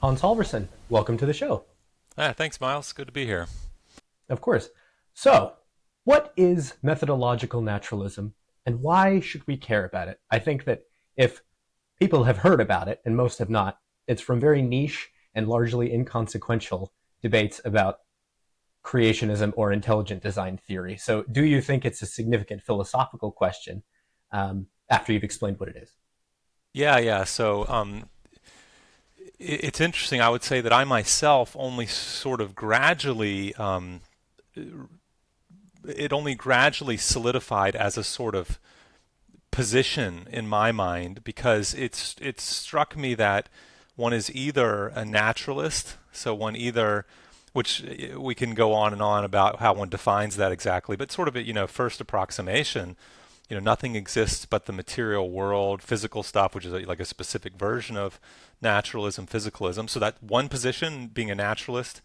Hans Halvorson, welcome to the show. Thanks, Miles. Good to be here. Of course. So, what is methodological naturalism and why should we care about it? I think that if people have heard about it, and most have not, it's from very niche and largely inconsequential debates about creationism or intelligent design theory. So, do you think it's a significant philosophical question after you've explained what it is? Yeah. It's interesting. I would say that I myself only sort of gradually, it only gradually solidified as a sort of position in my mind because it struck me that one is either a naturalist, so one either, which we can go on and on about how one defines that exactly, but sort of a first approximation. Nothing exists but the material world, physical stuff, which is like a specific version of naturalism, physicalism. So that one position, being a naturalist,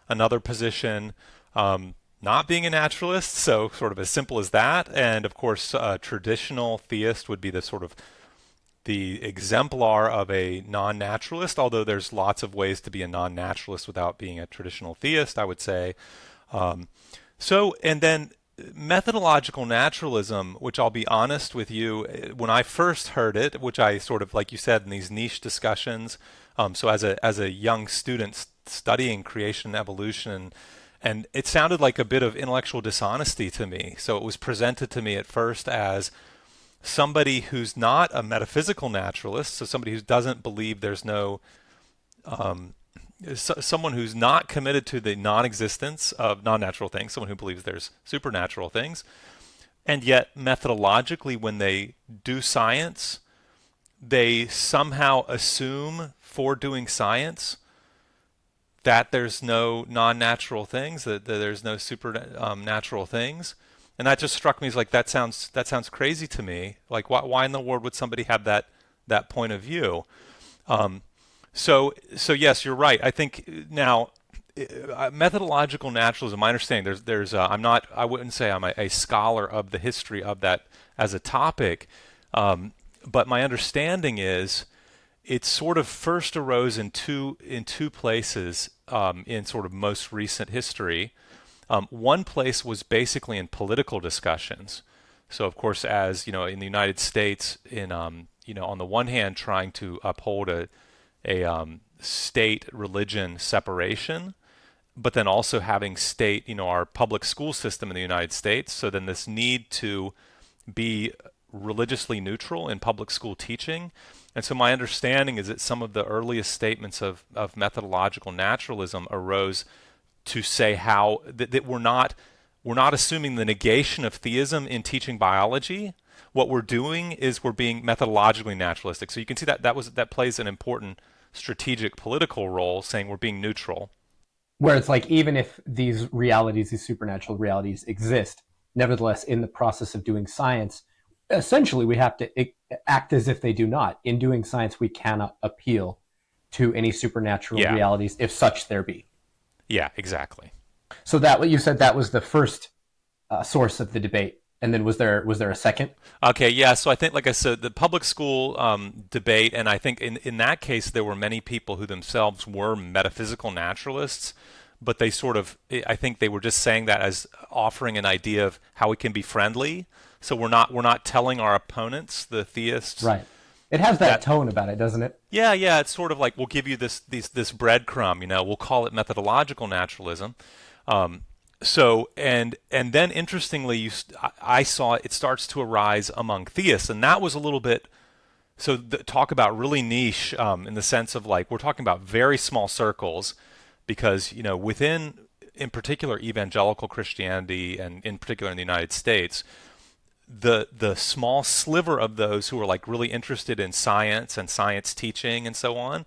another position, not being a naturalist, so sort of as simple as that. And of course, a traditional theist would be the sort of the exemplar of a non-naturalist, although there's lots of ways to be a non-naturalist without being a traditional theist, I would say. And then methodological naturalism, which I'll be honest with you, when I first heard it, which I sort of, like you said, in these niche discussions, so as a young student studying creation and evolution, and it sounded like a bit of intellectual dishonesty to me. So it was presented to me at first as somebody who's not a metaphysical naturalist, so somebody who doesn't believe there's no someone who's not committed to the non-existence of non-natural things, someone who believes there's supernatural things, and yet methodologically when they do science, they somehow assume for doing science that there's no non-natural things, that there's no supernatural things. And that just struck me as like that sounds crazy to me. Like why in the world would somebody have that point of view? So yes, you're right. I think now methodological naturalism. My understanding there's I wouldn't say I'm a scholar of the history of that as a topic, but my understanding is it sort of first arose in two places in sort of most recent history. One place was basically in political discussions. So of course, as you know, in the United States, in on the one hand, trying to uphold a state religion separation, but then also having state, our public school system in the United States. So then this need to be religiously neutral in public school teaching. And so my understanding is that some of the earliest statements of methodological naturalism arose to say how that we're not assuming the negation of theism in teaching biology. What we're doing is we're being methodologically naturalistic. So you can see that plays an important strategic political role, saying we're being neutral. Where it's like, even if these realities, these supernatural realities exist, nevertheless, in the process of doing science, essentially we have to act as if they do not. In doing science, we cannot appeal to any supernatural Yeah, realities, if such there be. yeah, exactly. So that what you said, that was the first source of the debate, and then was there a second? Okay, yeah. So I think, like I said, the public school debate, and I think in that case there were many people who themselves were metaphysical naturalists, but they sort of, I think they were just saying that as offering an idea of how we can be friendly. So we're not telling our opponents, the theists, Right. It has that that tone about it, doesn't it? yeah, it's sort of like we'll give you this breadcrumb, we'll call it methodological naturalism. And then interestingly, I saw it starts to arise among theists, and that was a little bit. So talk about really niche in the sense of like we're talking about very small circles, because within, in particular, evangelical Christianity, and in particular in the United States, the small sliver of those who are like really interested in science and science teaching and so on.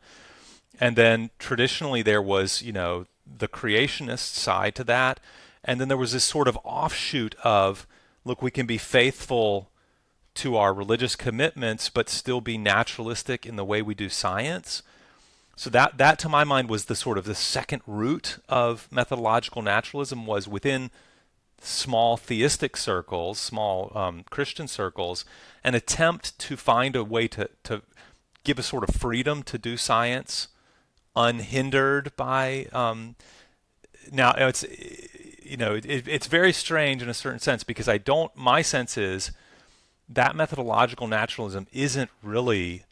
And then traditionally there was, the creationist side to that. And then there was this sort of offshoot of, look, we can be faithful to our religious commitments, but still be naturalistic in the way we do science. So that to my mind was the sort of the second root of methodological naturalism, was within small theistic circles, small Christian circles, an attempt to find a way to give a sort of freedom to do science unhindered by now it's very strange in a certain sense because my sense is that methodological naturalism isn't really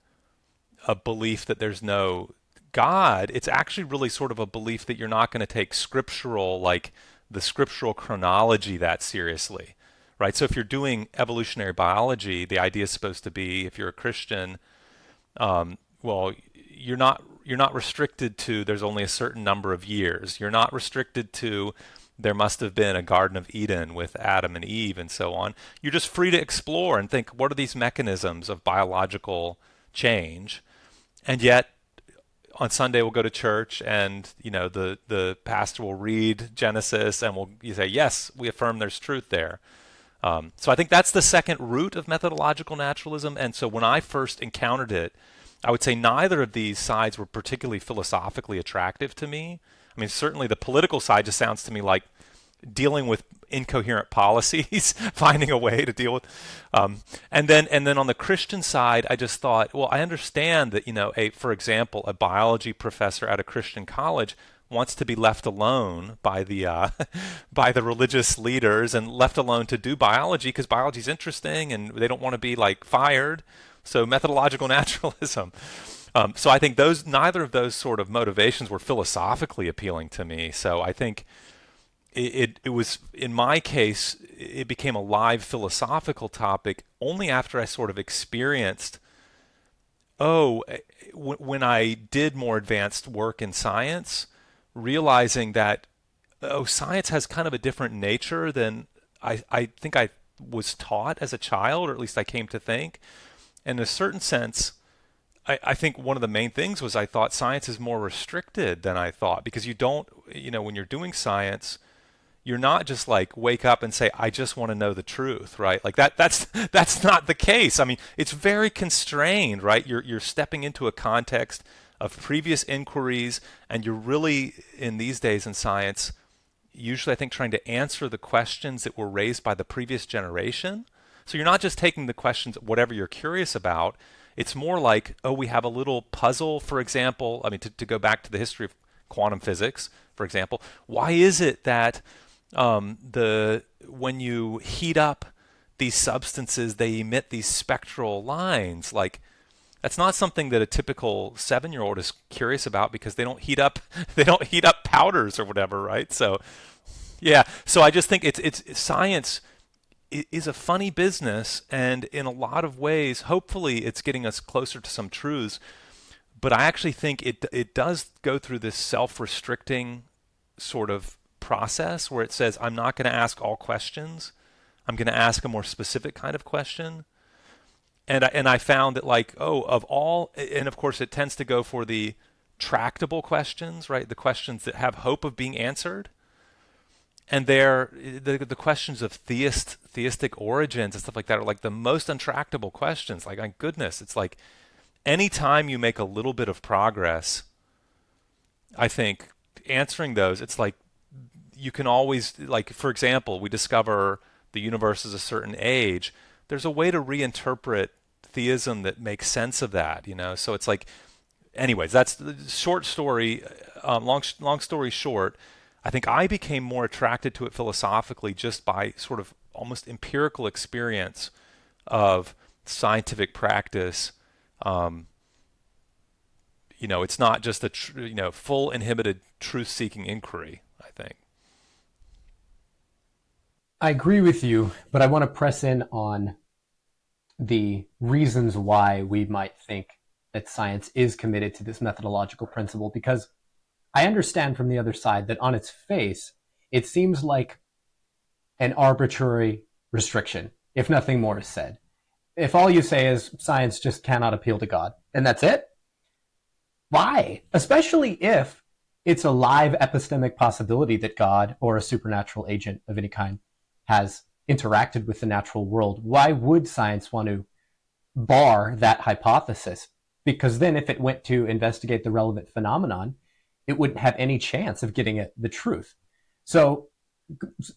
a belief that there's no God. It's actually really sort of a belief that you're not going to take the scriptural chronology that seriously, right? So if you're doing evolutionary biology, the idea is supposed to be, if you're a Christian, well, you're not restricted to there's only a certain number of years. You're not restricted to there must have been a Garden of Eden with Adam and Eve and so on. You're just free to explore and think, what are these mechanisms of biological change? And yet, on Sunday we'll go to church, and the pastor will read Genesis, and you say, yes, we affirm there's truth there. So I think that's the second root of methodological naturalism. And so when I first encountered it, I would say neither of these sides were particularly philosophically attractive to me. I mean, certainly the political side just sounds to me like dealing with incoherent policies, finding a way to deal with. And then on the Christian side, I just thought, well, I understand that for example, a biology professor at a Christian college wants to be left alone by the by the religious leaders and left alone to do biology because biology is interesting and they don't want to be fired. So methodological naturalism. So I think neither of those sort of motivations were philosophically appealing to me. So I think it was, in my case, it became a live philosophical topic only after I sort of experienced, when I did more advanced work in science, realizing that, science has kind of a different nature than I think I was taught as a child, or at least I came to think. In a certain sense, I think one of the main things was I thought science is more restricted than I thought, because you don't, when you're doing science, you're not just wake up and say, I just want to know the truth, right? That's not the case. I mean, it's very constrained, right? You're stepping into a context of previous inquiries, and you're really, in these days in science, usually I think trying to answer the questions that were raised by the previous generation. So you're not just taking the questions, whatever you're curious about. It's more like, we have a little puzzle, for example. I mean, to go back to the history of quantum physics, for example, why is it that when you heat up these substances, they emit these spectral lines? That's not something that a typical 7-year-old is curious about, because they don't heat up powders or whatever, right? So yeah, so I just think it's science is a funny business, and in a lot of ways, hopefully it's getting us closer to some truths. But I actually think it does go through this self-restricting sort of process where it says, I'm not going to ask all questions. I'm going to ask a more specific kind of question. And I found that of all, and of course it tends to go for the tractable questions, right? The questions that have hope of being answered. And the questions of theistic origins and stuff like that are the most untractable questions. My goodness, it's anytime you make a little bit of progress, I think answering those, it's you can always, for example, we discover the universe is a certain age. There's a way to reinterpret theism that makes sense of that, So it's anyways, that's the short story. Long story short, I think I became more attracted to it philosophically just by sort of almost empirical experience of scientific practice. It's not just a full inhibited truth-seeking inquiry, I think. I agree with you, but I want to press in on the reasons why we might think that science is committed to this methodological principle, because I understand from the other side that on its face, it seems like an arbitrary restriction, if nothing more is said. If all you say is science just cannot appeal to God, and that's it, why? Especially if it's a live epistemic possibility that God or a supernatural agent of any kind has interacted with the natural world. Why would science want to bar that hypothesis? Because then if it went to investigate the relevant phenomenon, it wouldn't have any chance of getting at the truth. So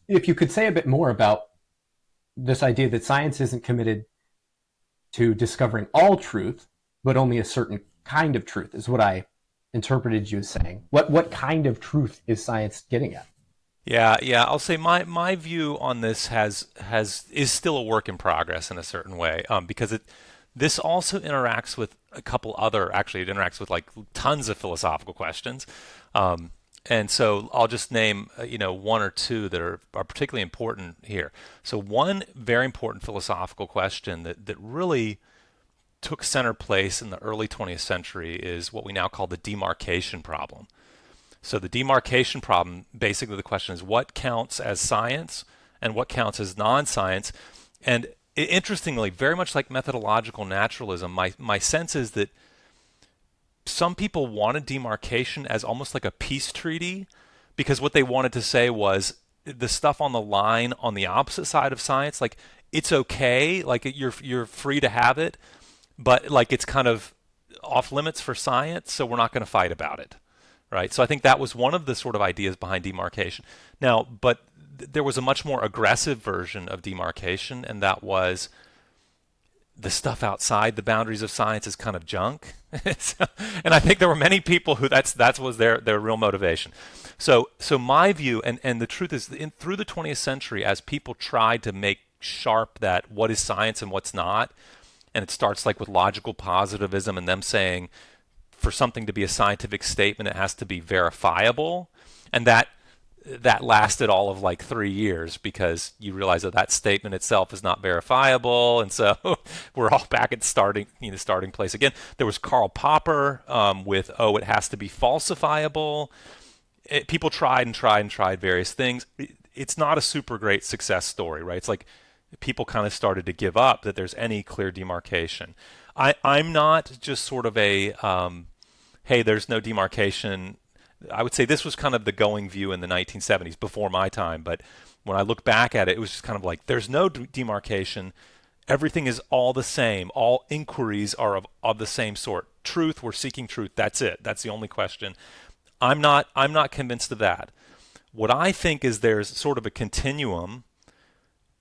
if you could say a bit more about this idea that science isn't committed to discovering all truth, but only a certain kind of truth, is what I interpreted you as saying. What kind of truth is science getting at? Yeah. I'll say my view on this has is still a work in progress in a certain way, because this also interacts with a couple other. Actually, it interacts with like tons of philosophical questions, and so I'll just name one or two that are particularly important here. So one very important philosophical question that really took center place in the early 20th century is what we now call the demarcation problem. So the demarcation problem, basically the question is what counts as science and what counts as non-science. And interestingly, very much like methodological naturalism, my sense is that some people wanted demarcation as almost like a peace treaty, because what they wanted to say was the stuff on the line on the opposite side of science, like it's okay, like you're free to have it, but like it's kind of off limits for science, so we're not going to fight about it. Right? So I think that was one of the sort of ideas behind demarcation. Now, but there was a much more aggressive version of demarcation, and that was the stuff outside the boundaries of science is kind of junk. And I think there were many people who that was their real motivation. So my view, and the truth is, through the 20th century, as people tried to make sharp that what is science and what's not, and it starts like with logical positivism and them saying, for something to be a scientific statement, it has to be verifiable, and that lasted all of like 3 years, because you realize that statement itself is not verifiable, and so we're all back at starting place again. There was Karl Popper with it has to be falsifiable. People tried and tried and tried various things. It's not a super great success story, right? It's like people kind of started to give up that there's any clear demarcation. I'm not just sort of a, hey, there's no demarcation. I would say this was kind of the going view in the 1970s, before my time. But when I look back at it, it was just kind of like, there's no demarcation. Everything is all the same. All inquiries are of the same sort. Truth, we're seeking truth. That's it. That's the only question. I'm not convinced of that. What I think is there's sort of a continuum,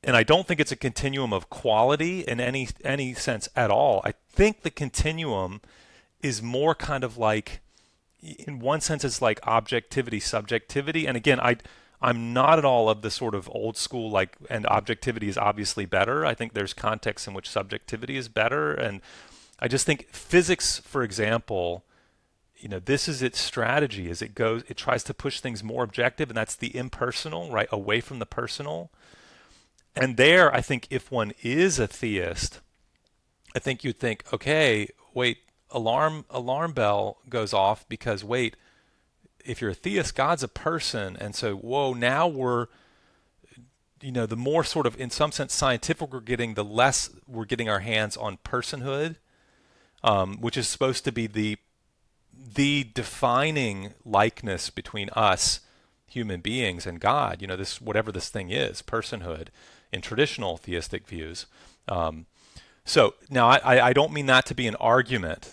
and I don't think it's a continuum of quality in any sense at all. I think the continuum is more kind of like, in one sense, it's like objectivity, subjectivity. And again, I'm not at all of the sort of old school, like, and objectivity is obviously better. I think there's contexts in which subjectivity is better. And I just think physics, for example, this is its strategy, is it tries to push things more objective, and that's the impersonal, right, away from the personal. And there, I think if one is a theist, I think you'd think, okay, wait, alarm bell goes off, because wait, if you're a theist, God's a person, and so whoa, now we're, the more sort of, in some sense, scientific we're getting, the less we're getting our hands on personhood, which is supposed to be the defining likeness between us human beings and God. This, whatever this thing is, personhood, in traditional theistic views. So now I don't mean that to be an argument.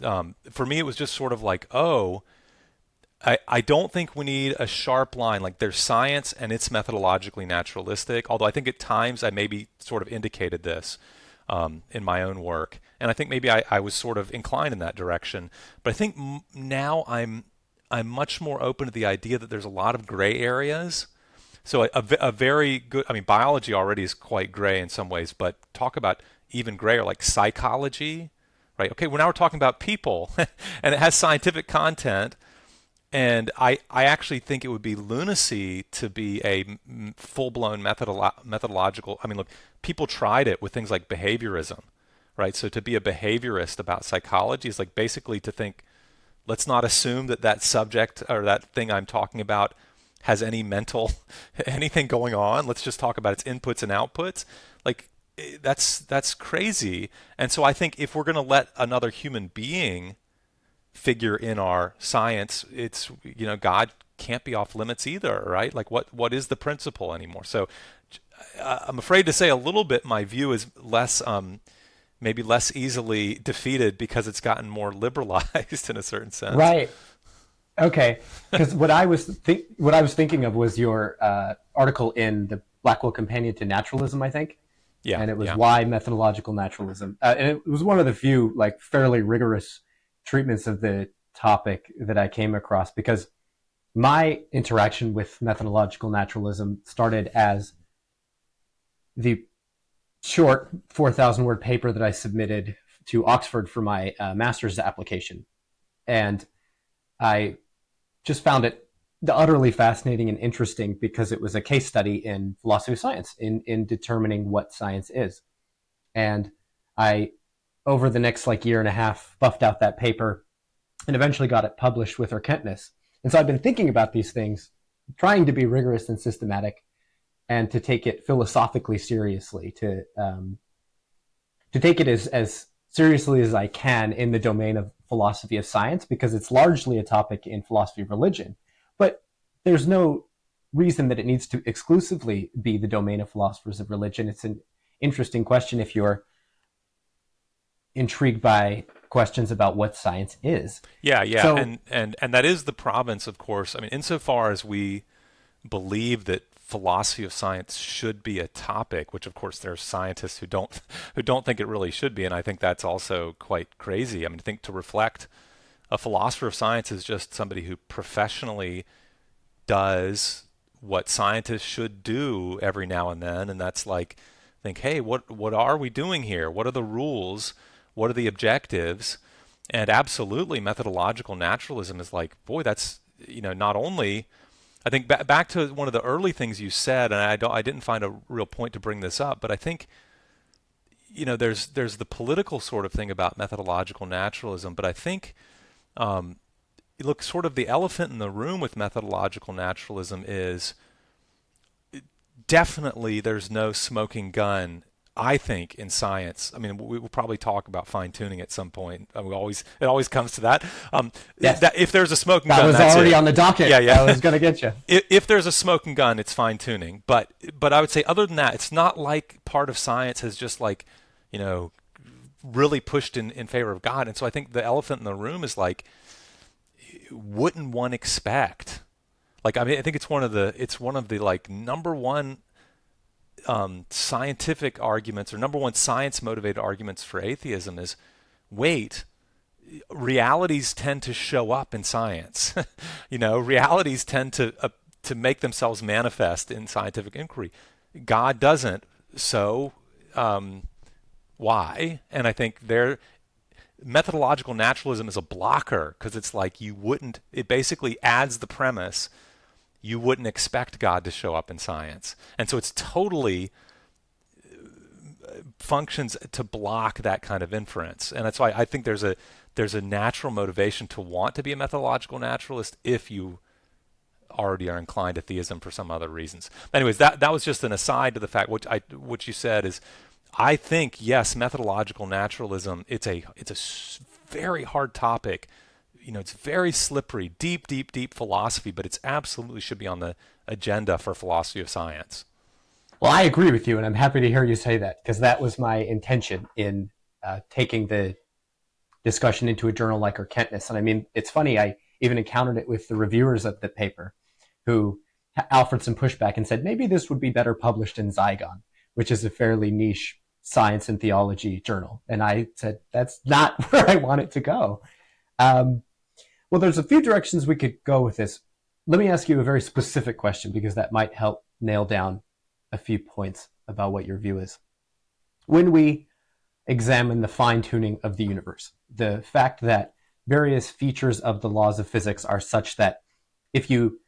For me, it was just sort of like, I don't think we need a sharp line. Like, there's science and it's methodologically naturalistic, although I think at times I maybe sort of indicated this in my own work. And I think maybe I was sort of inclined in that direction. But I think now I'm much more open to the idea that there's a lot of gray areas. So a very good, biology already is quite gray in some ways, but talk about even grayer, like psychology, right? Okay, well, now we're talking about people, and it has scientific content. And I actually think it would be lunacy to be a full-blown methodological. Look, people tried it with things like behaviorism, right? So to be a behaviorist about psychology is like basically to think, let's not assume that subject or that thing I'm talking about has any mental anything going on. Let's just talk about its inputs and outputs. Like, that's crazy. And so I think if we're going to let another human being figure in our science, it's, God can't be off limits either, right? Like, what is the principle anymore? So I'm afraid to say a little bit my view is less maybe less easily defeated because it's gotten more liberalized in a certain sense. Right. Okay. Because what I was thinking of was your article in the Blackwell Companion to Naturalism, I think. Yeah. And it was why methodological naturalism. And it was one of the few like fairly rigorous treatments of the topic that I came across because my interaction with methodological naturalism started as the short 4,000 word paper that I submitted to Oxford for my master's application. And I just found it utterly fascinating and interesting because it was a case study in philosophy of science, in determining what science is. And I, over the next year and a half, buffed out that paper and eventually got it published with Erkenntnis. And so I've been thinking about these things, trying to be rigorous and systematic, and to take it philosophically seriously, to take it as seriously as I can in the domain of philosophy of science, because it's largely a topic in philosophy of religion. But there's no reason that it needs to exclusively be the domain of philosophers of religion. It's an interesting question if you're intrigued by questions about what science is. Yeah, yeah, So, and that is the province, of course. I mean, insofar as we believe that philosophy of science should be a topic, which of course there's scientists who don't think it really should be, and I think that's also quite crazy. I mean, I think to reflect a philosopher of science is just somebody who professionally does what scientists should do every now and then, and that's think, hey, what are we doing here? What are the rules? What are the objectives? And absolutely, methodological naturalism is boy, that's not only. I think back to one of the early things you said, and I didn't find a real point to bring this up, but I think there's the political sort of thing about methodological naturalism, but I think look, sort of the elephant in the room with methodological naturalism is definitely there's no smoking gun, I think, in science. I mean, we will probably talk about fine-tuning at some point. It always comes to that. yes, that if there's a smoking gun, that was that's already it. on the docket. Yeah, yeah. I was going to get you. If there's a smoking gun, it's fine-tuning. But I would say other than that, it's not like part of science has just really pushed in favor of God. And so I think the elephant in the room is wouldn't one expect? I mean, I think it's one of the number one scientific arguments, or number one science motivated arguments for atheism is, wait, realities tend to show up in science. Realities tend to make themselves manifest in scientific inquiry. God doesn't. So why? And I think methodological naturalism is a blocker, because it's it basically adds the premise you wouldn't expect God to show up in science. And so it's totally functions to block that kind of inference. And that's why I think there's a natural motivation to want to be a methodological naturalist if you already are inclined to theism for some other reasons. Anyways, that was just an aside to the fact what you said is, I think, yes, methodological naturalism, it's a very hard topic. It's very slippery, deep philosophy, but it's absolutely should be on the agenda for philosophy of science. Well, I agree with you, and I'm happy to hear you say that, because that was my intention in taking the discussion into a journal like Erkenntnis. And I mean, it's funny, I even encountered it with the reviewers of the paper, who Halvorson pushed back and said, maybe this would be better published in Zygon, which is a fairly niche science and theology journal. And I said, that's not where I want it to go. Well, there's a few directions we could go with this. Let me ask you a very specific question, because that might help nail down a few points about what your view is. When we examine the fine-tuning of the universe, the fact that various features of the laws of physics are such that if you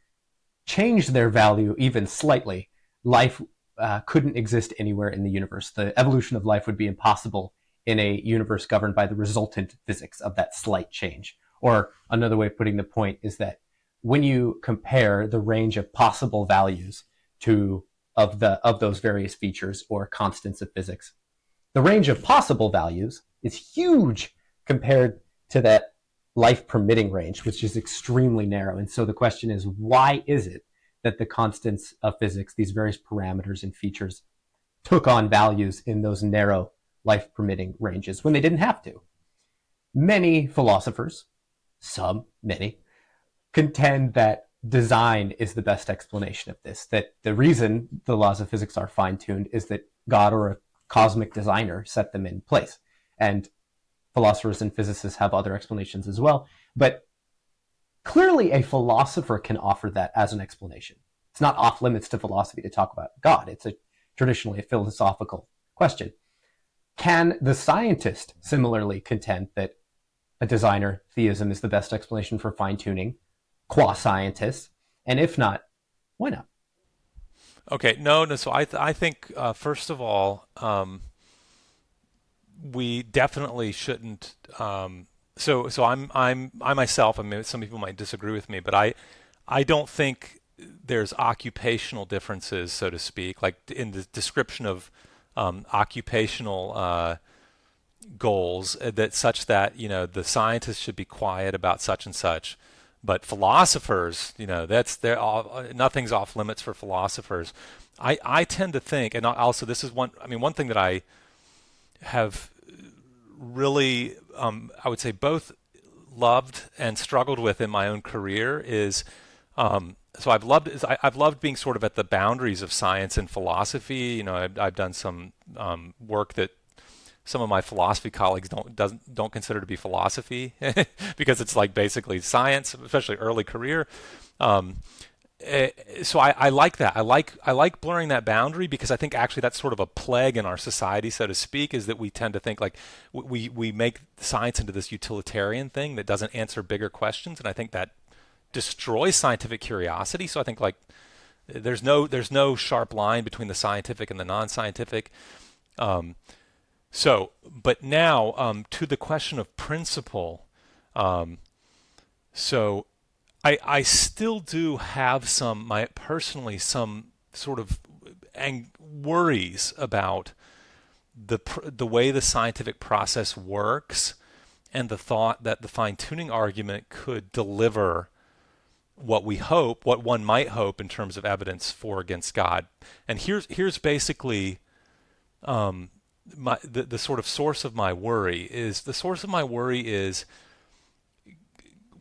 change their value even slightly, life couldn't exist anywhere in the universe. The evolution of life would be impossible in a universe governed by the resultant physics of that slight change. Or another way of putting the point is that when you compare the range of possible values of those various features or constants of physics, the range of possible values is huge compared to that life permitting range, which is extremely narrow. And so the question is, why is it that the constants of physics, these various parameters and features, took on values in those narrow life permitting ranges when they didn't have to? Many philosophers, many, contend that design is the best explanation of this, that the reason the laws of physics are fine-tuned is that God or a cosmic designer set them in place. And philosophers and physicists have other explanations as well. But Clearly, a philosopher can offer that as an explanation. It's not off limits to philosophy to talk about God. It's traditionally a philosophical question. Can the scientist similarly contend that a designer theism is the best explanation for fine tuning, qua scientists? And if not, why not? Okay, no. So I think first of all, we definitely shouldn't. I myself. I mean, some people might disagree with me, but I don't think there's occupational differences, so to speak, like in the description of occupational goals that such that the scientists should be quiet about such and such, but philosophers, that's they're all, nothing's off limits for philosophers. I tend to think, and also this is one. I mean, one thing that I have really, I would say, both loved and struggled with in my own career is so I've loved being sort of at the boundaries of science and philosophy. I've done some work that some of my philosophy colleagues don't consider to be philosophy because it's like basically science, especially early career. Um, so I like that. I like blurring that boundary because I think actually that's sort of a plague in our society, so to speak, is that we tend to think like we make science into this utilitarian thing that doesn't answer bigger questions, and I think that destroys scientific curiosity. So I think like there's no sharp line between the scientific and the non-scientific. Um, but now to the question of principle. Um, so I still do have personally some sort of worries about the way the scientific process works and the thought that the fine tuning argument could deliver what one might hope in terms of evidence for against God. And here's basically the sort of source of my worry is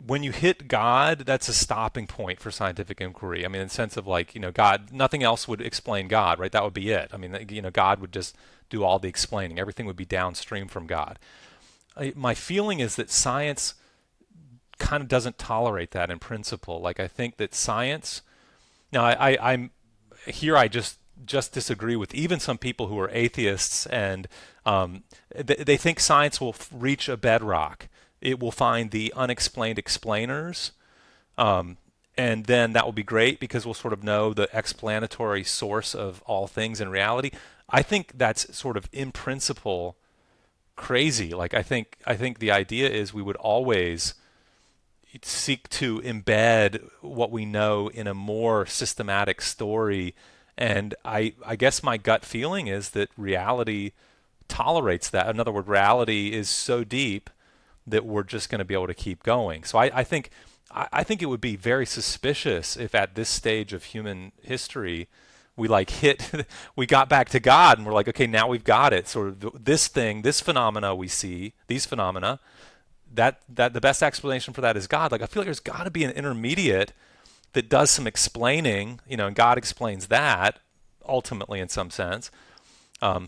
when you hit God, that's a stopping point for scientific inquiry. I mean, in the sense of like, God, nothing else would explain God, right? That would be it. I mean, God would just do all the explaining. Everything would be downstream from God. My feeling is that science kind of doesn't tolerate that in principle. Like, I think that science, now I'm here, I just disagree with even some people who are atheists, and they think science will reach a bedrock. It will find the unexplained explainers, and then that will be great because we'll sort of know the explanatory source of all things in reality. I think that's sort of in principle crazy. Like I think the idea is we would always seek to embed what we know in a more systematic story. And I guess my gut feeling is that reality tolerates that. In other words, reality is so deep that we're just going to be able to keep going. So I think it would be very suspicious if at this stage of human history we we got back to God and we're like, okay, now we've got it. Sort of this phenomena we see, these phenomena, that the best explanation for that is God. Like I feel like there's got to be an intermediate that does some explaining, and God explains that ultimately in some sense.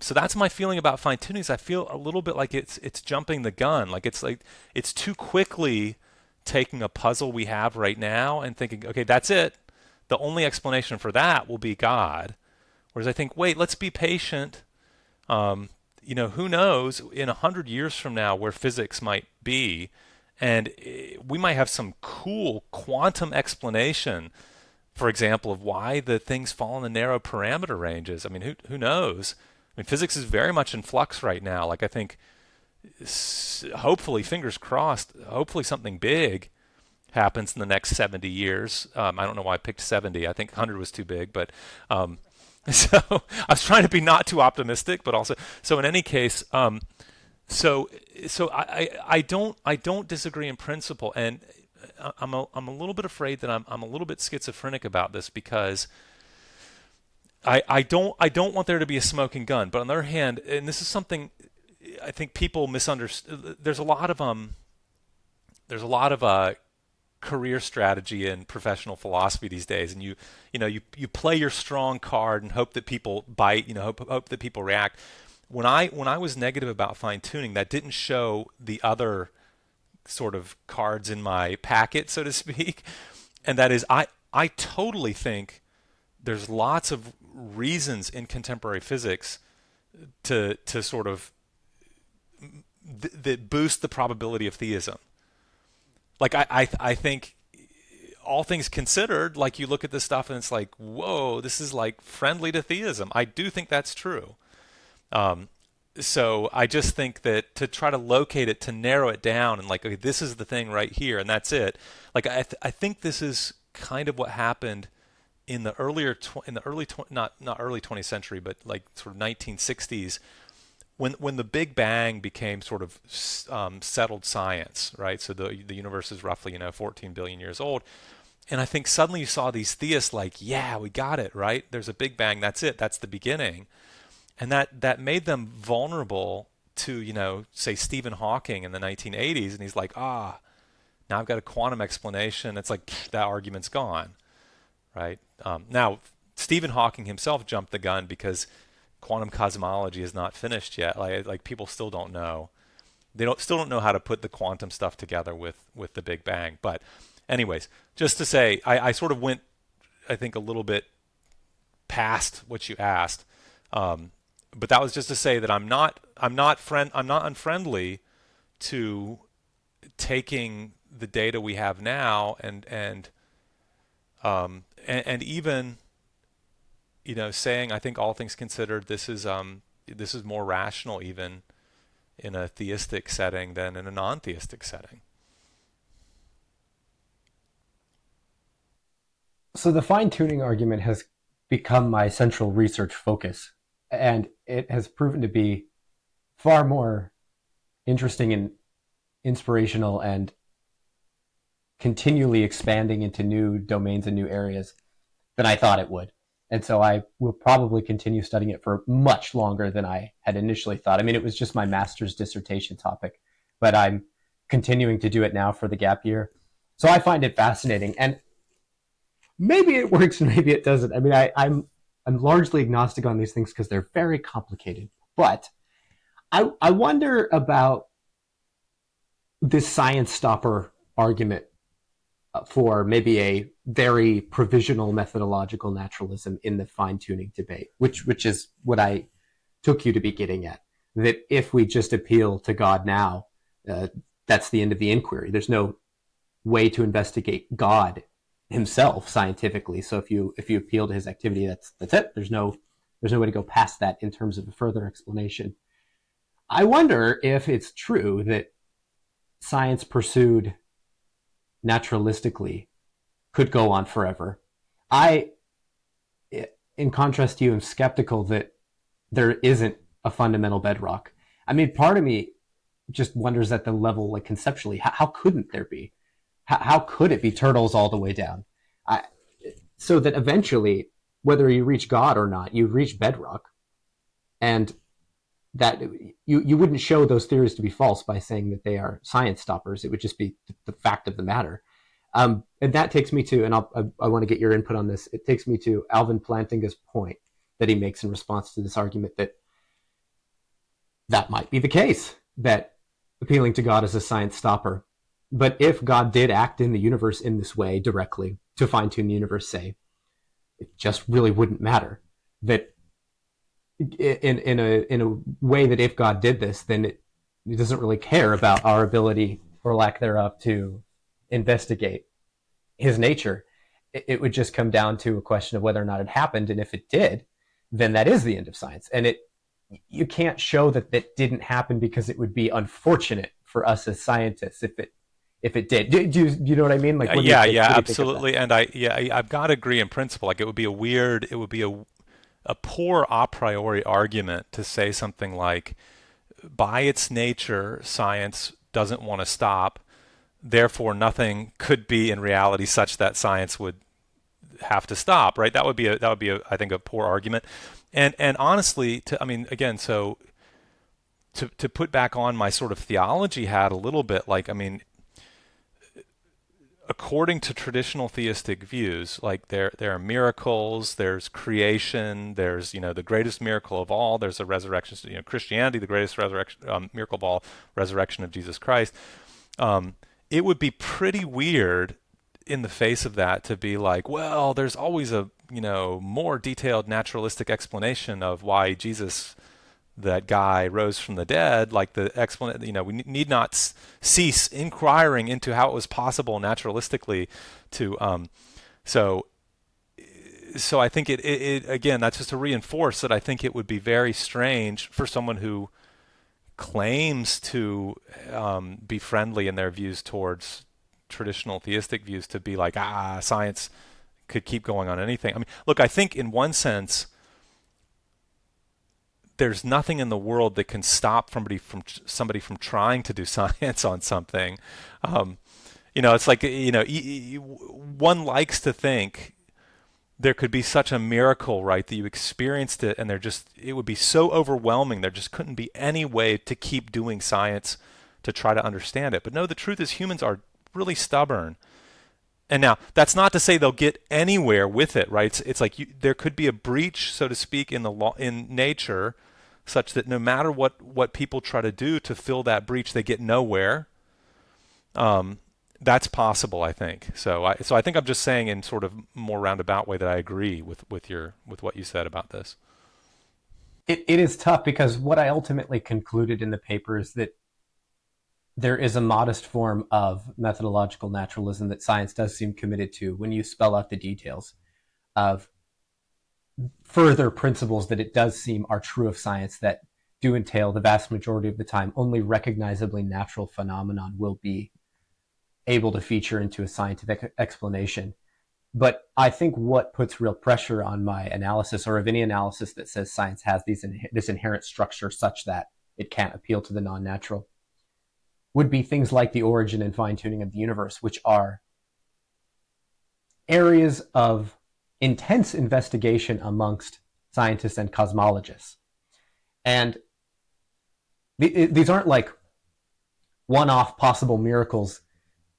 So that's my feeling about fine tuning. I feel a little bit like it's jumping the gun. Like it's too quickly taking a puzzle we have right now and thinking, okay, that's it. The only explanation for that will be God. Whereas I think, wait, let's be patient. Who knows in 100 years from now where physics might be, and we might have some cool quantum explanation, for example, of why the things fall in the narrow parameter ranges. I mean, who knows? I mean, physics is very much in flux right now. Like I think, hopefully, fingers crossed, hopefully something big happens in the next 70 years. I don't know why I picked 70. I think 100 was too big, but so I was trying to be not too optimistic, but also so in any case, I don't disagree in principle, and I'm a little bit afraid that I'm a little bit schizophrenic about this because I don't want there to be a smoking gun, but on the other hand, and this is something I think people misunderstand. There's a lot of career strategy in professional philosophy these days, and you play your strong card and hope that people bite, hope that people react. When I was negative about fine tuning, that didn't show the other sort of cards in my packet, so to speak. And that is, I totally think there's lots of reasons in contemporary physics to sort of that boost the probability of theism. Like I think all things considered, like you look at this stuff and it's like, whoa, this is like friendly to theism. I do think that's true. Um, so I just think that to try to locate it, to narrow it down, and like, okay, this is the thing right here, and that's it. Like I think this is kind of what happened in the not early 20th century, but like sort of 1960s, when the Big Bang became sort of settled science, right? So the universe is roughly 14 billion years old, and I think suddenly you saw these theists like, yeah, we got it, right? There's a Big Bang, that's it, that's the beginning, and that made them vulnerable to say Stephen Hawking in the 1980s, and he's like, now I've got a quantum explanation. It's like that argument's gone, right? Now Stephen Hawking himself jumped the gun because quantum cosmology is not finished yet. Like people still don't know. They still don't know how to put the quantum stuff together with the Big Bang. But anyways, just to say, I sort of went, I think, a little bit past what you asked. But that was just to say that I'm not unfriendly to taking the data we have now and even saying, I think all things considered, this is more rational even in a theistic setting than in a non-theistic setting. So the fine-tuning argument has become my central research focus, and it has proven to be far more interesting and inspirational and continually expanding into new domains and new areas than I thought it would. And so I will probably continue studying it for much longer than I had initially thought. I mean, it was just my master's dissertation topic, but I'm continuing to do it now for the gap year. So I find it fascinating, and maybe it works, maybe it doesn't. I mean, I'm largely agnostic on these things because they're very complicated. But I wonder about this science stopper argument for maybe a very provisional methodological naturalism in the fine-tuning debate, which is what I took you to be getting at. That if we just appeal to God now, that's the end of the inquiry. There's no way to investigate God himself scientifically. So if you appeal to his activity, that's it. There's no way to go past that in terms of a further explanation. I wonder if it's true that science pursued naturalistically could go on forever. I, in contrast to you, am skeptical that there isn't a fundamental bedrock. I mean, part of me just wonders at the level, like conceptually, how couldn't there be? How could it be turtles all the way down? So that eventually, whether you reach God or not, you reach bedrock, and that you wouldn't show those theories to be false by saying that they are science stoppers. It would just be the fact of the matter. And that takes me to, and I want to get your input on this, it takes me to Alvin Plantinga's point that he makes in response to this argument that might be the case, that appealing to God is a science stopper. But if God did act in the universe in this way directly to fine-tune the universe, say, it just really wouldn't matter. That in a way that if God did this, then it doesn't really care about our ability or lack thereof to investigate his nature. It would just come down to a question of whether or not it happened, and if it did, then that is the end of science. And you can't show that didn't happen because it would be unfortunate for us as scientists if it did. Do you know what I mean? Like, yeah, absolutely. And I've got to agree in principle. Like, it would be a poor a priori argument to say something like, by its nature, science doesn't want to stop, therefore nothing could be in reality such that science would have to stop, right? That would be I think a poor argument. And honestly, so to put back on my sort of theology hat a little bit, like, I mean, according to traditional theistic views, like there are miracles, there's creation, there's the greatest miracle of all, there's a resurrection. Christianity, the greatest resurrection miracle of all, resurrection of Jesus Christ. It would be pretty weird in the face of that to be like, well, there's always a more detailed naturalistic explanation of why Jesus, that guy, rose from the dead. Like the explanation, we need not cease inquiring into how it was possible naturalistically to. So so I think it again, that's just to reinforce that I think it would be very strange for someone who claims to be friendly in their views towards traditional theistic views to be like, science could keep going on anything. I mean, look, I think in one sense, there's nothing in the world that can stop somebody from trying to do science on something. It's like one likes to think there could be such a miracle, right, that you experienced it and it would be so overwhelming. There just couldn't be any way to keep doing science to try to understand it. But no, the truth is humans are really stubborn. And now that's not to say they'll get anywhere with it, right? It's like there could be a breach, so to speak, in the law, in nature, such that no matter what people try to do to fill that breach, they get nowhere. That's possible, I think. So I think I'm just saying in sort of more roundabout way that I agree with what you said about this. It is tough because what I ultimately concluded in the paper is that there is a modest form of methodological naturalism that science does seem committed to when you spell out the details of further principles that it does seem are true of science that do entail the vast majority of the time only recognizably natural phenomenon will be able to feature into a scientific explanation. But I think what puts real pressure on my analysis, or of any analysis that says science has this inherent structure such that it can't appeal to the non-natural, would be things like the origin and fine-tuning of the universe, which are areas of intense investigation amongst scientists and cosmologists. And these aren't like one-off possible miracles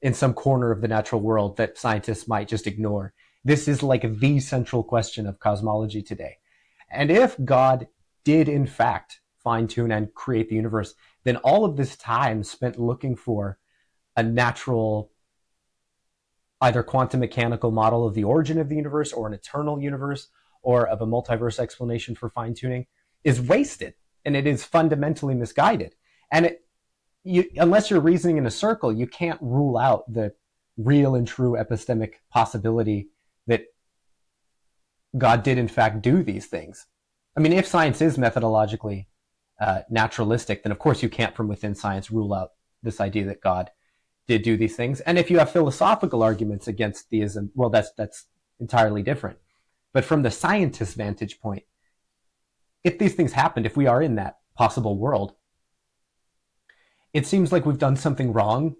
in some corner of the natural world that scientists might just ignore. This is like the central question of cosmology today. And if God did in fact fine-tune and create the universe, then all of this time spent looking for a natural, either quantum mechanical model of the origin of the universe or an eternal universe or of a multiverse explanation for fine-tuning is wasted, and it is fundamentally misguided. And unless you're reasoning in a circle, you can't rule out the real and true epistemic possibility that God did in fact do these things. I mean, if science is methodologically naturalistic, then of course you can't from within science rule out this idea that God did do these things. And if you have philosophical arguments against theism, well, that's entirely different. But from the scientist's vantage point, if these things happened, if we are in that possible world, it seems like we've done something wrong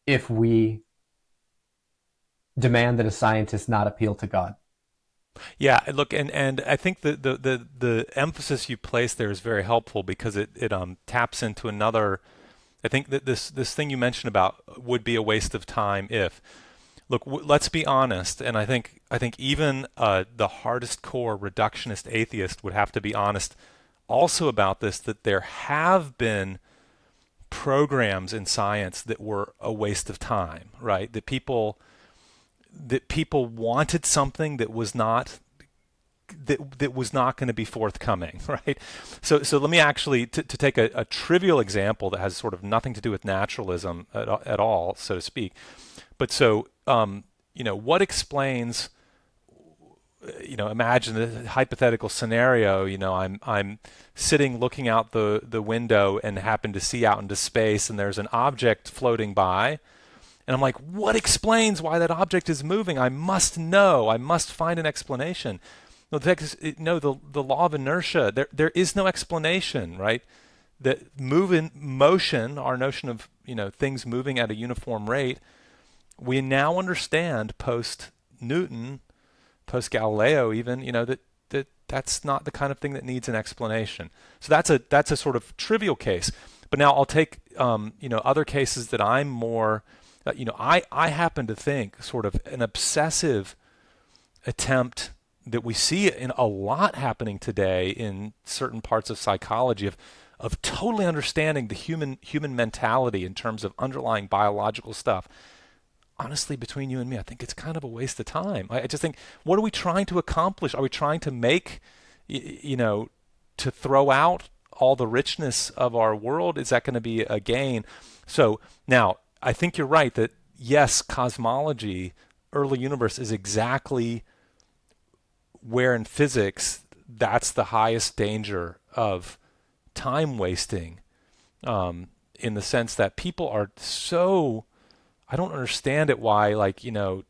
if we demand that a scientist not appeal to God. Yeah, look, and I think the emphasis you place there is very helpful because it taps into another. I think that this thing you mentioned about would be a waste of time if. Look, let's be honest, and I think even the hardest core reductionist atheist would have to be honest also about this, that there have been programs in science that were a waste of time, right? That people wanted something that was not going to be forthcoming, right? So let me actually to take a trivial example that has sort of nothing to do with naturalism at all, so to speak. But so what explains? Imagine the hypothetical scenario. I'm sitting looking out the window and happen to see out into space, and there's an object floating by. And I'm like, what explains why that object is moving? I must know. I must find an explanation. No, the law of inertia, there is no explanation, right? That motion, our notion of things moving at a uniform rate, we now understand post Newton, post Galileo even, that's not the kind of thing that needs an explanation. So that's a sort of trivial case. But now I'll take other cases that I'm more I happen to think sort of an obsessive attempt that we see in a lot happening today in certain parts of psychology of totally understanding the human mentality in terms of underlying biological stuff, honestly, between you and me, I think it's kind of a waste of time. I just think, what are we trying to accomplish? Are we trying to make, you know, to throw out all the richness of our world? Is that going to be a gain? So now, I think you're right that yes, cosmology, early universe is exactly where in physics that's the highest danger of time wasting, in the sense that people are so, I don't understand it why, like, you know,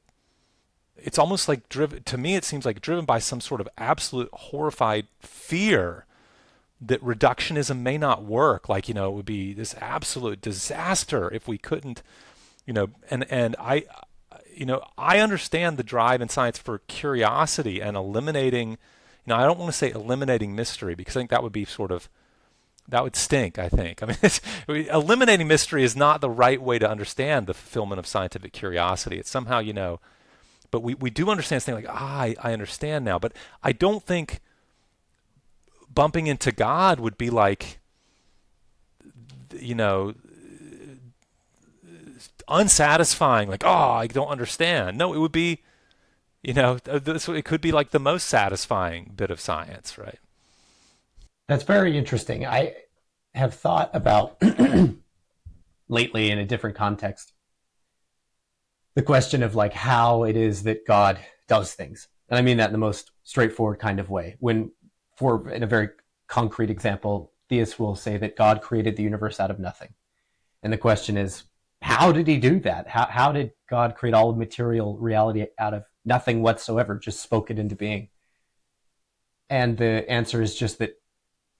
it's almost like driven, to me it seems like driven by some sort of absolute horrified fear that reductionism may not work. Like, you know, it would be this absolute disaster if we couldn't, you know, and I, you know, I understand the drive in science for curiosity and eliminating, you know, I don't want to say eliminating mystery because I think that would be sort of, that would stink, I think. I mean, eliminating mystery is not the right way to understand the fulfillment of scientific curiosity. It's somehow, you know, but we do understand things like, I understand now. But I don't think bumping into God would be like, you know, unsatisfying, like, I don't understand. No, it would be, you know, it could be like the most satisfying bit of science, right? That's very interesting. I have thought about lately in a different context the question of like how it is that God does things. And I mean that in the most straightforward kind of way. When, for in a very concrete example, theists will say that God created the universe out of nothing. And the question is, how did he do that? How did God create all of material reality out of nothing whatsoever, just spoke it into being? And the answer is just that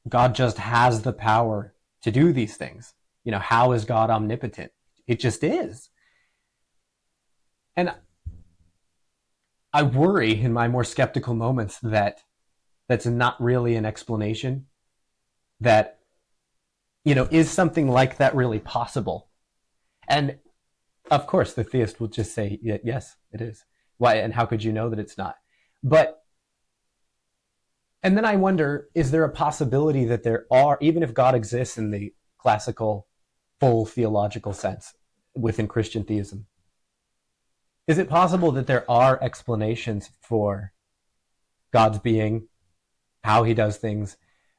God just has the power to do these things. You know, how is God omnipotent? It just is. And I worry in my more skeptical moments that that's not really an explanation. That, you know, is something like that really possible? And of course, the theist will just say, yes, it is. Why? And how could you know that it's not? But, and then I wonder, is there a possibility that there are, even if God exists in the classical, full theological sense within Christian theism, is it possible that there are explanations for God's being, how he does things,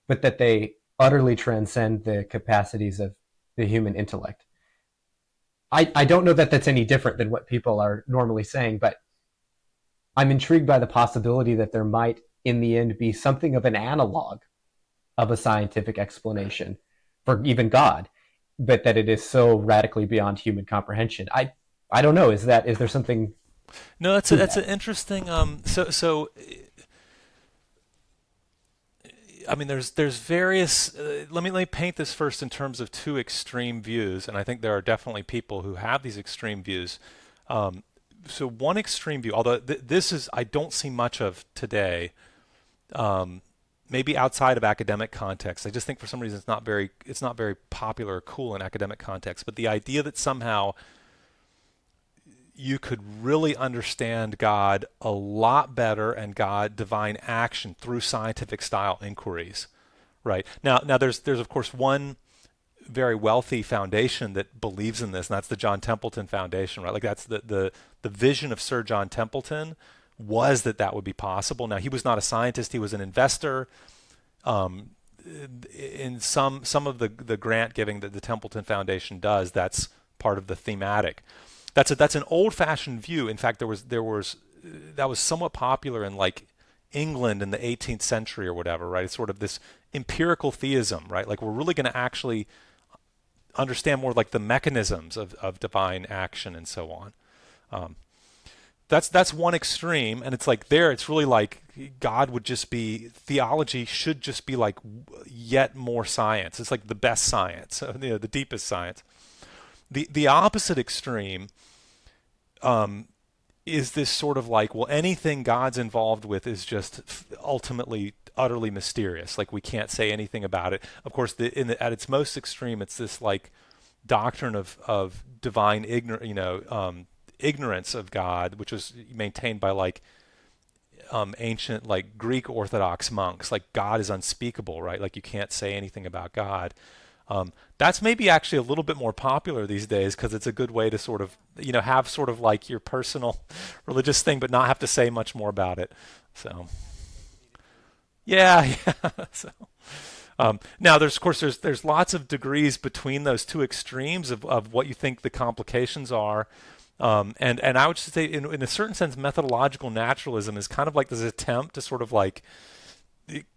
but that they utterly transcend the capacities of the human intellect? I don't know that that's any different than what people are normally saying, but I'm intrigued by the possibility that there might, in the end, be something of an analog of a scientific explanation for even God, but that it is so radically beyond human comprehension. I don't know. Is there something? No, that's an interesting. I mean, there's various. Let me paint this first in terms of two extreme views, and I think there are definitely people who have these extreme views. So one extreme view, although this is I don't see much of today, maybe outside of academic context. I just think for some reason it's not very popular or cool in academic context. But the idea that somehow you could really understand God a lot better and God divine action through scientific style inquiries, right? Now there's of course one very wealthy foundation that believes in this, and that's the John Templeton Foundation, right? Like that's the vision of Sir John Templeton was that would be possible. Now he was not a scientist; he was an investor. In some of the grant giving that the Templeton Foundation does, that's part of the thematic. That's an old-fashioned view. In fact, that was somewhat popular in like England in the 18th century or whatever, right? It's sort of this empirical theism, right? Like we're really going to actually understand more like the mechanisms of divine action and so on. That's one extreme, and it's like it's really like God would just be, theology should just be like yet more science. It's like the best science, the deepest science. The opposite extreme is this sort of like, well, anything God's involved with is just ultimately utterly mysterious. Like we can't say anything about it. Of course, at its most extreme, it's this like doctrine of divine ignorance of God, which was maintained by like ancient like Greek Orthodox monks, like God is unspeakable, right? Like you can't say anything about God. That's maybe actually a little bit more popular these days because it's a good way to sort of, have sort of like your personal religious thing, but not have to say much more about it. So, yeah, yeah. So, now there's of course there's lots of degrees between those two extremes of what you think the complications are. And I would just say in a certain sense, methodological naturalism is kind of like this attempt to sort of like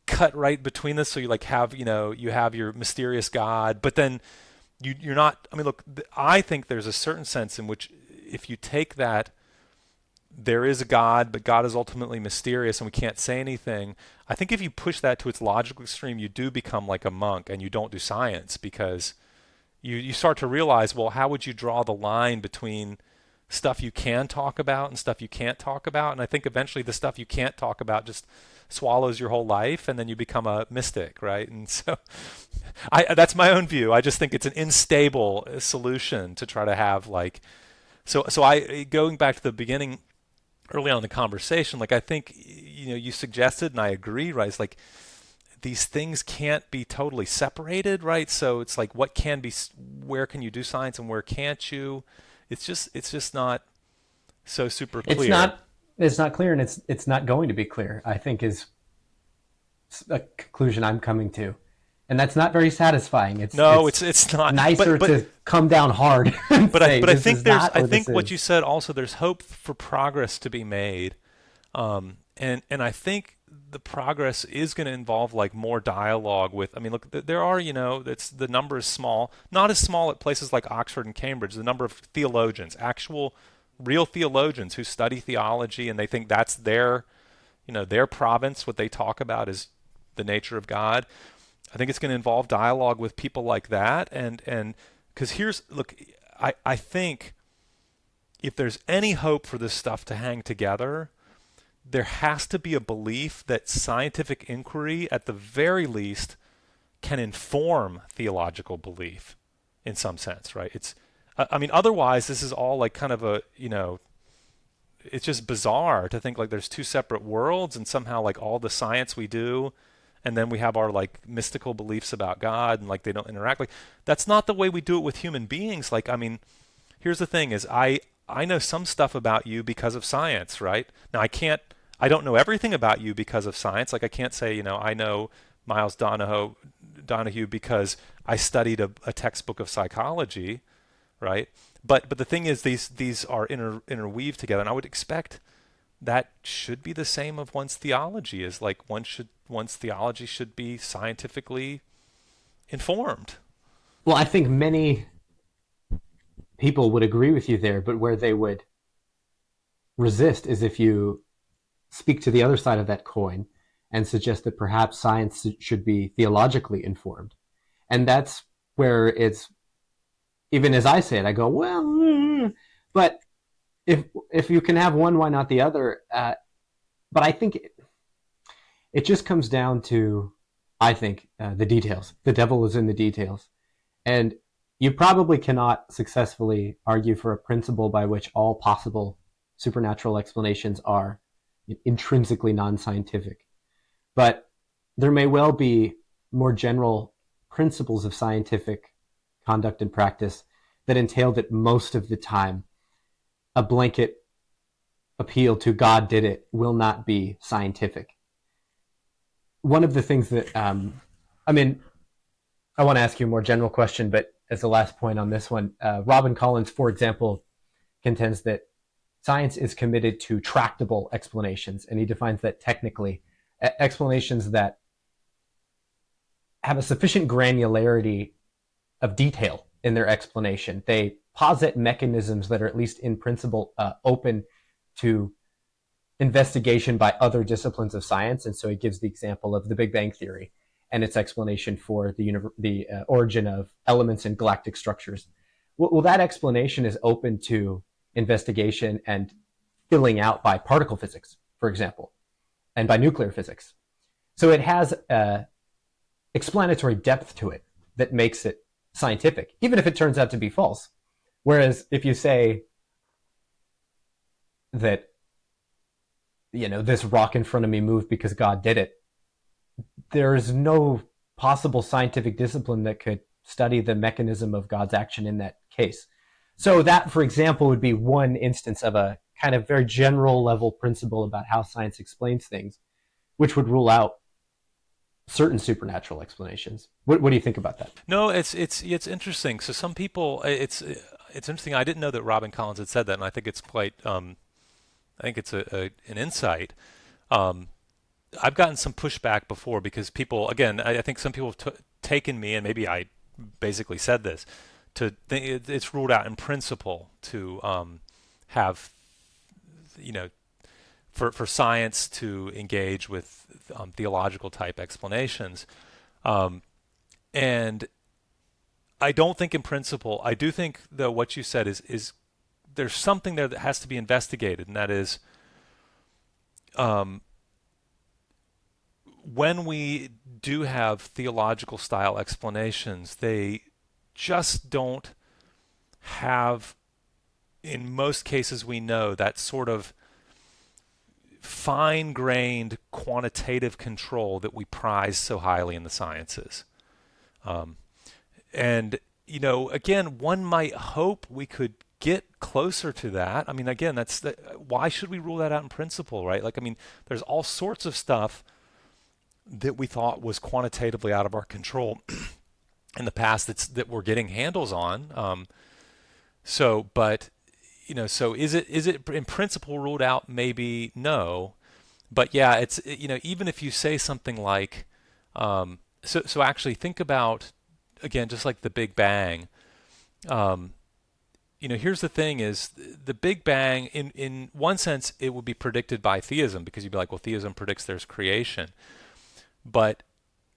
cut right between this. So you like have, you have your mysterious God, but then you're not, I mean, look, I think there's a certain sense in which if you take that, there is a God, but God is ultimately mysterious and we can't say anything. I think if you push that to its logical extreme, you do become like a monk and you don't do science because you start to realize, well, how would you draw the line between stuff you can talk about and stuff you can't talk about? And I think eventually the stuff you can't talk about just swallows your whole life and then you become a mystic, right? And so that's my own view. I just think it's an unstable solution to try to have like, so I, going back to the beginning, early on in the conversation, like I think, you suggested and I agree, right? It's like these things can't be totally separated, right? So it's like what can be, where can you do science and where can't you? It's just not so super clear. It's not clear, and it's not going to be clear, I think, is a conclusion I'm coming to. And that's not very satisfying. It's not nicer to come down hard. And but say, I think I think what is. you said also, there's hope for progress to be made, and I think the progress is going to involve like more dialogue with. I mean, look, there are it's the number is small, not as small at places like Oxford and Cambridge. The number of theologians, actual real theologians who study theology and they think that's their their province. What they talk about is the nature of God. I think it's going to involve dialogue with people like that, and because I think if there's any hope for this stuff to hang together, there has to be a belief that scientific inquiry, at the very least, can inform theological belief in some sense, right? I mean, otherwise, this is all like kind of a, it's just bizarre to think like there's two separate worlds and somehow like all the science we do and then we have our like mystical beliefs about God and like they don't interact. Like that's not the way we do it with human beings. Like, I mean, here's the thing is I know some stuff about you because of science, right? Now I don't know everything about you because of science. Like I can't say, I know Miles Donahue because I studied a textbook of psychology, right? But the thing is these are interweaved together, and I would expect that should be the same of one's theology. Is like one's theology should be scientifically informed. Well, I think many people would agree with you there, but where they would resist is if you speak to the other side of that coin and suggest that perhaps science should be theologically informed. And that's where it's, even as I say it, I go, well, but if you can have one, why not the other? But I think it just comes down to, I think, the details. The devil is in the details. And you probably cannot successfully argue for a principle by which all possible supernatural explanations are intrinsically non-scientific. But there may well be more general principles of scientific conduct and practice that entail that most of the time a blanket appeal to God did it will not be scientific. One of the things that, I want to ask you a more general question, but as the last point on this one, Robin Collins, for example, contends that science is committed to tractable explanations, and he defines that technically, explanations that have a sufficient granularity of detail in their explanation. They posit mechanisms that are at least in principle open to investigation by other disciplines of science. And so he gives the example of the Big Bang Theory and its explanation for the origin of elements in galactic structures. Well, that explanation is open to investigation and filling out by particle physics, for example, and by nuclear physics. So it has explanatory depth to it that makes it scientific, even if it turns out to be false. Whereas if you say that this rock in front of me moved because God did it. There's no possible scientific discipline that could study the mechanism of God's action in that case. So that, for example, would be one instance of a kind of very general level principle about how science explains things, which would rule out certain supernatural explanations. What do you think about that? No, it's interesting. So some people, it's interesting. I didn't know that Robin Collins had said that, and I think it's quite. I think it's an insight. Um, I've gotten some pushback before because people, again, I think some people have taken me, and maybe I basically said this, it's ruled out in principle to have, you know, for science to engage with theological type explanations. Um, and I don't think in principle. I do think though what you said is there's something there that has to be investigated, and that is um, when we do have theological style explanations, they just don't have, in most cases we know, that sort of fine-grained quantitative control that we prize so highly in the sciences. Um, and, again, one might hope we could get closer to that. I mean, again, why should we rule that out in principle, right? Like, I mean, there's all sorts of stuff that we thought was quantitatively out of our control in the past that we're getting handles on. But so is it in principle ruled out? Maybe no, but yeah, it's even if you say something like, so actually think about, again, just like the Big Bang. Here's the thing: is the Big Bang in one sense it would be predicted by theism, because you'd be like, well, theism predicts there's creation, but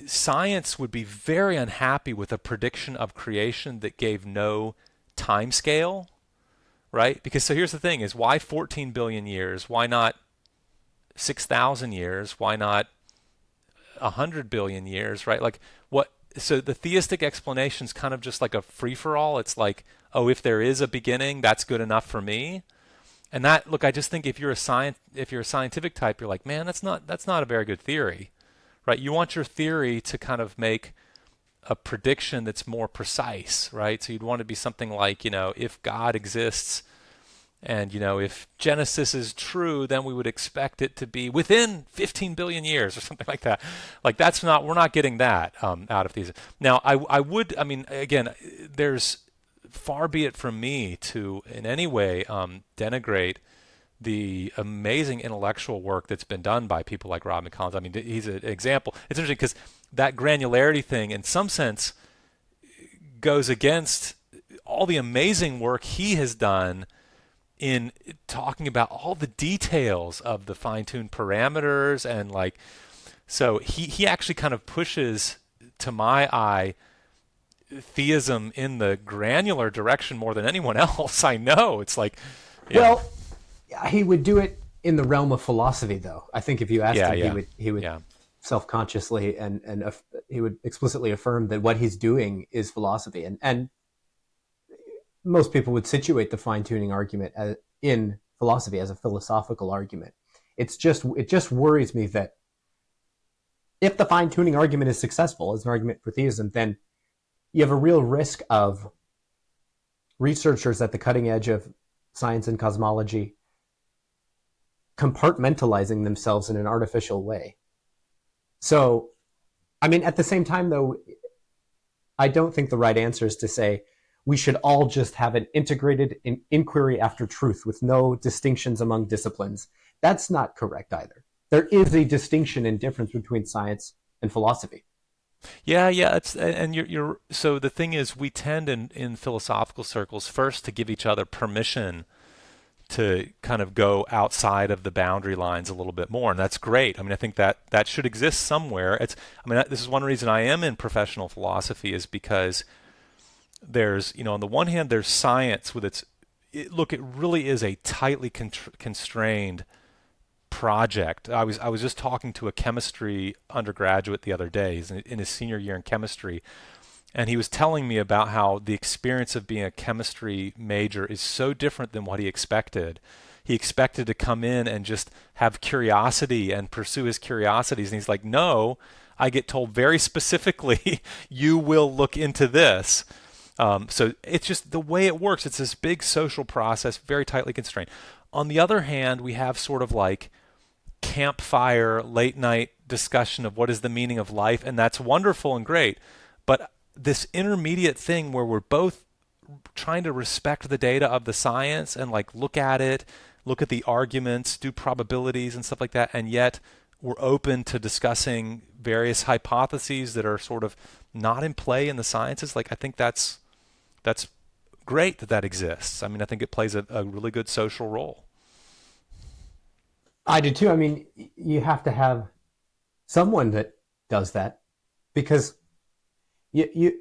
science would be very unhappy with a prediction of creation that gave no time scale, right? Because so here's the thing: is why 14 billion years? Why not 6,000 years? Why not 100 billion years? Right? Like what? So the theistic explanation is kind of just like a free-for-all. It's like, oh, if there is a beginning, that's good enough for me. And that, look, I just think if you're a scientific type, you're like, man, that's not a very good theory, right? You want your theory to kind of make a prediction that's more precise, right? So you'd want to be something like, if God exists and, if Genesis is true, then we would expect it to be within 15 billion years or something like that. Like we're not getting that out of these. Now, I mean, again, there's far be it from me to in any way denigrate the amazing intellectual work that's been done by people like Robin Collins. I mean, he's an example. It's interesting because that granularity thing, in some sense, goes against all the amazing work he has done in talking about all the details of the fine-tuned parameters and so he actually kind of pushes, to my eye, theism in the granular direction more than anyone else I know. It's like, yeah. Well, he would do it in the realm of philosophy, though. I think if you asked him, he would self-consciously and he would explicitly affirm that what he's doing is philosophy. And most people would situate the fine-tuning argument in philosophy as a philosophical argument. It just worries me that if the fine-tuning argument is successful as an argument for theism, then you have a real risk of researchers at the cutting edge of science and cosmology compartmentalizing themselves in an artificial way. So, I mean, at the same time, though, I don't think the right answer is to say we should all just have an integrated inquiry after truth with no distinctions among disciplines. That's not correct either. There is a distinction and difference between science and philosophy. Yeah. And you're so the thing is, we tend in philosophical circles first to give each other permission to kind of go outside of the boundary lines a little bit more, and that's great. I mean, I think that should exist somewhere. This is one reason I am in professional philosophy, is because there's, on the one hand, there's science with it really is a tightly constrained project. I was just talking to a chemistry undergraduate the other day. He's in his senior year in chemistry, and he was telling me about how the experience of being a chemistry major is so different than what he expected. he expected to come in and just have curiosity and pursue his curiosities. And he's like, no, I get told very specifically, you will look into this. So it's just the way it works. It's this big social process, very tightly constrained. On the other hand, we have sort of like campfire, late night discussion of what is the meaning of life, and that's wonderful and great. But this intermediate thing where we're both trying to respect the data of the science and like look at it, look at the arguments, do probabilities and stuff like that, and yet we're open to discussing various hypotheses that are sort of not in play in the sciences. Like, I think that's great that that exists. I mean, I think it plays a really good social role. I do too. I mean, you have to have someone that does that because you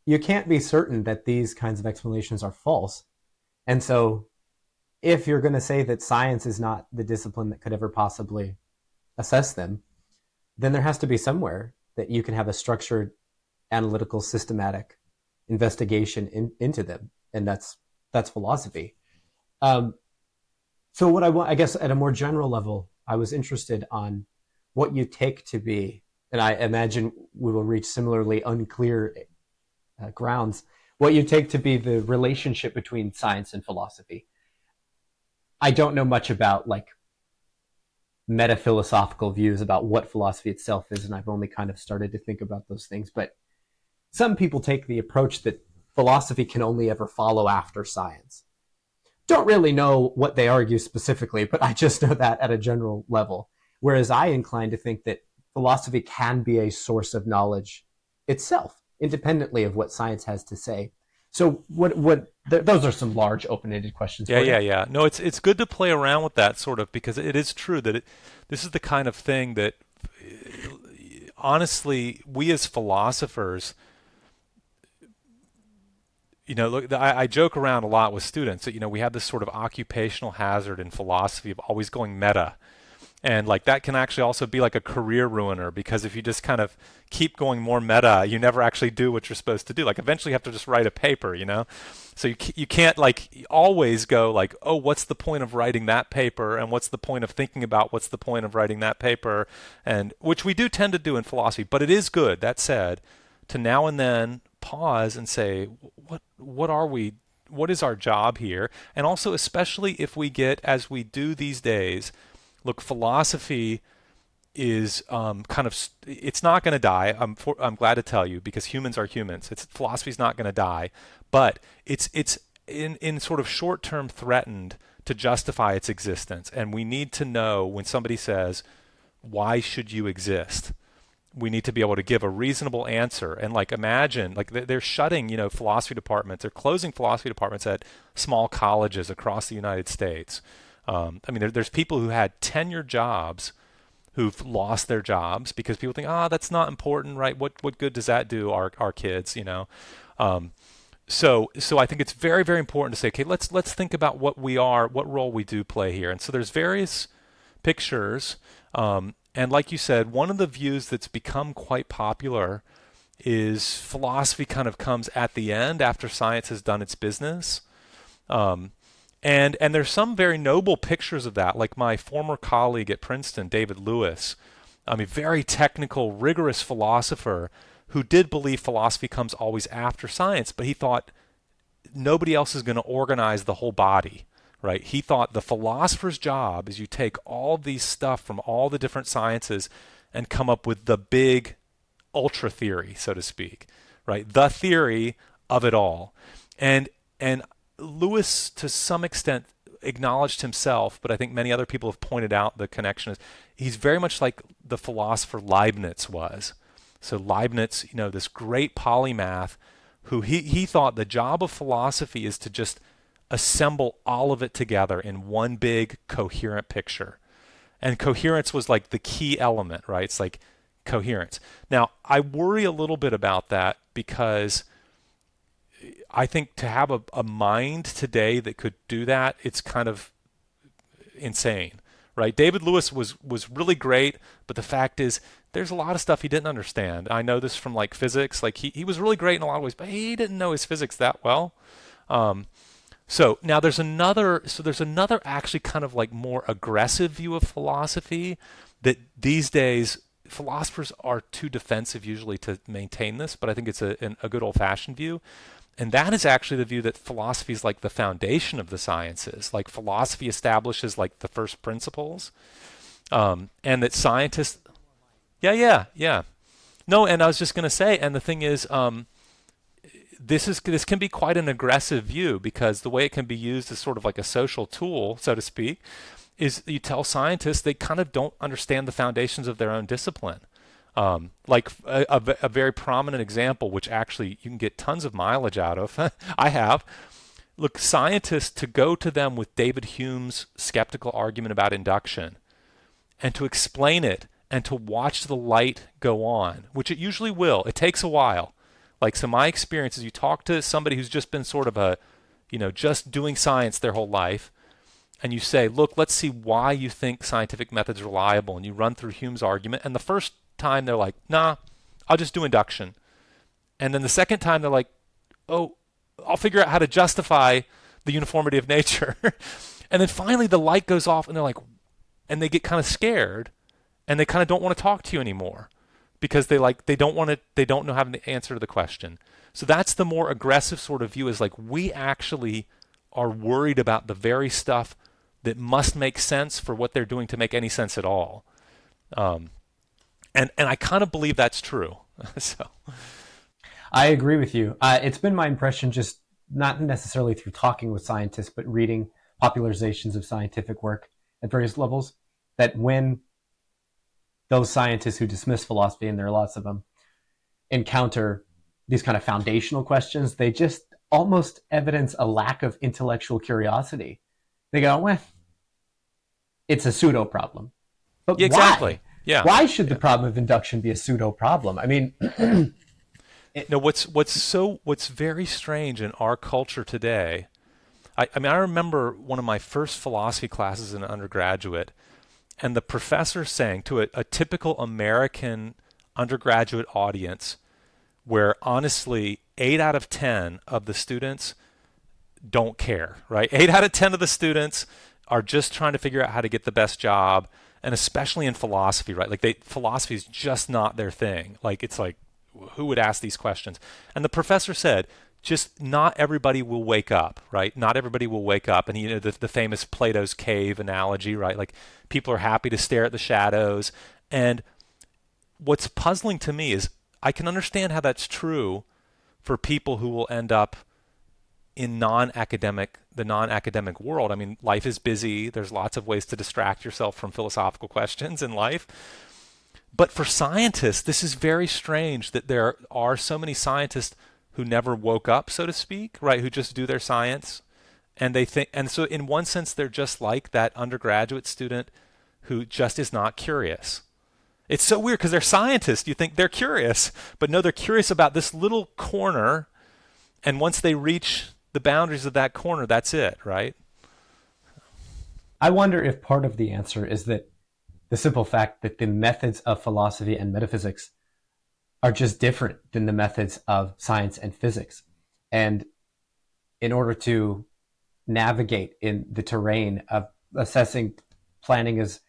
you can't be certain that these kinds of explanations are false. And so if you're going to say that science is not the discipline that could ever possibly assess them, then there has to be somewhere that you can have a structured, analytical, systematic investigation into them, and that's philosophy. So what I want, I guess, at a more general level, I was interested on what you take to be, and I imagine we will reach similarly unclear grounds, what you take to be the relationship between science and philosophy. I don't know much about like meta-philosophical views about what philosophy itself is, and I've only kind of started to think about those things. But some people take the approach that philosophy can only ever follow after science. Don't really know what they argue specifically, but I just know that at a general level. Whereas I incline to think that philosophy can be a source of knowledge itself, independently of what science has to say. So those are some large open-ended questions. Yeah. No, it's good to play around with that sort of, because it is true that this is the kind of thing that, honestly, we as philosophers, look, I joke around a lot with students that, we have this sort of occupational hazard in philosophy of always going meta. And like that can actually also be like a career ruiner, because if you just kind of keep going more meta, you never actually do what you're supposed to do. Like eventually you have to just write a paper, So you can't like always go like, oh, what's the point of writing that paper? And what's the point of thinking about what's the point of writing that paper? And which we do tend to do in philosophy. But it is good, that said, to now and then pause and say, what are we? What is our job here? And also, especially if we get, as we do these days, look, philosophy is it's not going to die. I'm glad to tell you, because humans are humans. Philosophy's not going to die, but it's in sort of short-term threatened to justify its existence. And we need to know when somebody says, why should you exist? We need to be able to give a reasonable answer. And like imagine, like they're shutting, philosophy departments. They're closing philosophy departments at small colleges across the United States. There's people who had tenured jobs who've lost their jobs because people think, that's not important, right? What good does that do our kids, So I think it's very, very important to say, okay, let's think about what we are, what role we do play here. And so there's various pictures. And like you said, one of the views that's become quite popular is philosophy kind of comes at the end after science has done its business. And there's some very noble pictures of that, like my former colleague at Princeton, David Lewis, a very technical, rigorous philosopher who did believe philosophy comes always after science, but he thought nobody else is going to organize the whole body, right? He thought the philosopher's job is you take all these stuff from all the different sciences and come up with the big ultra theory, so to speak, right? The theory of it all. And Lewis, to some extent, acknowledged himself, but I think many other people have pointed out the connection. Is he's very much like the philosopher Leibniz was. So Leibniz, this great polymath, who he thought the job of philosophy is to just assemble all of it together in one big coherent picture. And coherence was like the key element, right? It's like coherence. Now, I worry a little bit about that, because I think to have a mind today that could do that, it's kind of insane, right? David Lewis was really great, but the fact is there's a lot of stuff he didn't understand. I know this from like physics. Like he was really great in a lot of ways, but he didn't know his physics that well. So now there's another actually kind of like more aggressive view of philosophy that these days philosophers are too defensive usually to maintain this, but I think it's a good old-fashioned view. And that is actually the view that philosophy is like the foundation of the sciences. Like philosophy establishes like the first principles, and that scientists, yeah, yeah, yeah. No, and I was just going to say, and the thing is, this can be quite an aggressive view because the way it can be used as sort of like a social tool, so to speak, is you tell scientists they kind of don't understand the foundations of their own discipline. Like a very prominent example, which actually you can get tons of mileage out of. I have. Look, scientists, to go to them with David Hume's skeptical argument about induction and to explain it and to watch the light go on, which it usually will. It takes a while. Like, so my experience is you talk to somebody who's just been sort of just doing science their whole life, and you say, look, let's see why you think scientific method's reliable, and you run through Hume's argument, and the first time they're like, nah, I'll just do induction. And then the second time they're like, oh, I'll figure out how to justify the uniformity of nature. And then finally the light goes off and they're like, and they get kind of scared and they kind of don't want to talk to you anymore because they don't know how to answer to the question. So that's the more aggressive sort of view, is like we actually are worried about the very stuff that must make sense for what they're doing to make any sense at all. And I kind of believe that's true. So I agree with you. It's been my impression, just not necessarily through talking with scientists, but reading popularizations of scientific work at various levels, that when those scientists who dismiss philosophy, and there are lots of them, encounter these kind of foundational questions, they just almost evidence a lack of intellectual curiosity. They go, well, it's a pseudo problem. But exactly. Why? Yeah. Why should the problem of induction be a pseudo problem? I mean, no. What's very strange in our culture today. I remember one of my first philosophy classes in undergraduate, and the professor saying to a typical American undergraduate audience, where honestly 8 out of 10 of the students don't care, right? 8 out of 10 of the students are just trying to figure out how to get the best job, and especially in philosophy, right? Like philosophy is just not their thing. Like, it's like, who would ask these questions? And the professor said, just not everybody will wake up, right? Not everybody will wake up. And the famous Plato's cave analogy, right? Like, people are happy to stare at the shadows. And what's puzzling to me is I can understand how that's true for people who will end up in the non-academic world. I mean, life is busy. There's lots of ways to distract yourself from philosophical questions in life. But for scientists, this is very strange that there are so many scientists who never woke up, so to speak, right? Who just do their science. And they think, and so in one sense, they're just like that undergraduate student who just is not curious. It's so weird because they're scientists. You think they're curious, but no, they're curious about this little corner. And once they reach the boundaries of that corner, that's it, right? I wonder if part of the answer is that the simple fact that the methods of philosophy and metaphysics are just different than the methods of science and physics. And in order to navigate in the terrain of assessing Planning's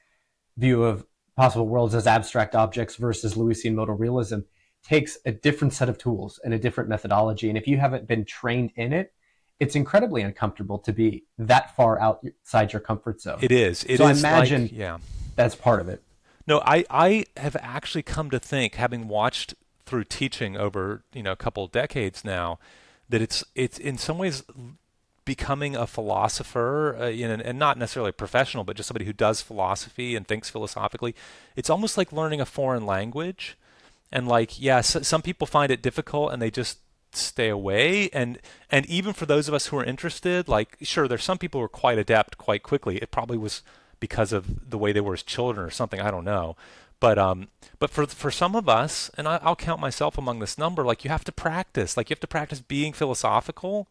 view of possible worlds as abstract objects versus Lewisian modal realism, takes a different set of tools and a different methodology. And if you haven't been trained in it, it's incredibly uncomfortable to be that far outside your comfort zone. It is. So I imagine that's part of it. No, I have actually come to think, having watched through teaching over a couple of decades now, that it's in some ways becoming a philosopher, and not necessarily a professional, but just somebody who does philosophy and thinks philosophically. It's almost like learning a foreign language, and some people find it difficult and they just stay away. And even for those of us who are interested, like, sure, there's some people who are quite adept quite quickly. It probably was because of the way they were as children or something. I don't know. But for some of us, and I'll count myself among this number, like, you have to practice. Like, you have to practice being philosophical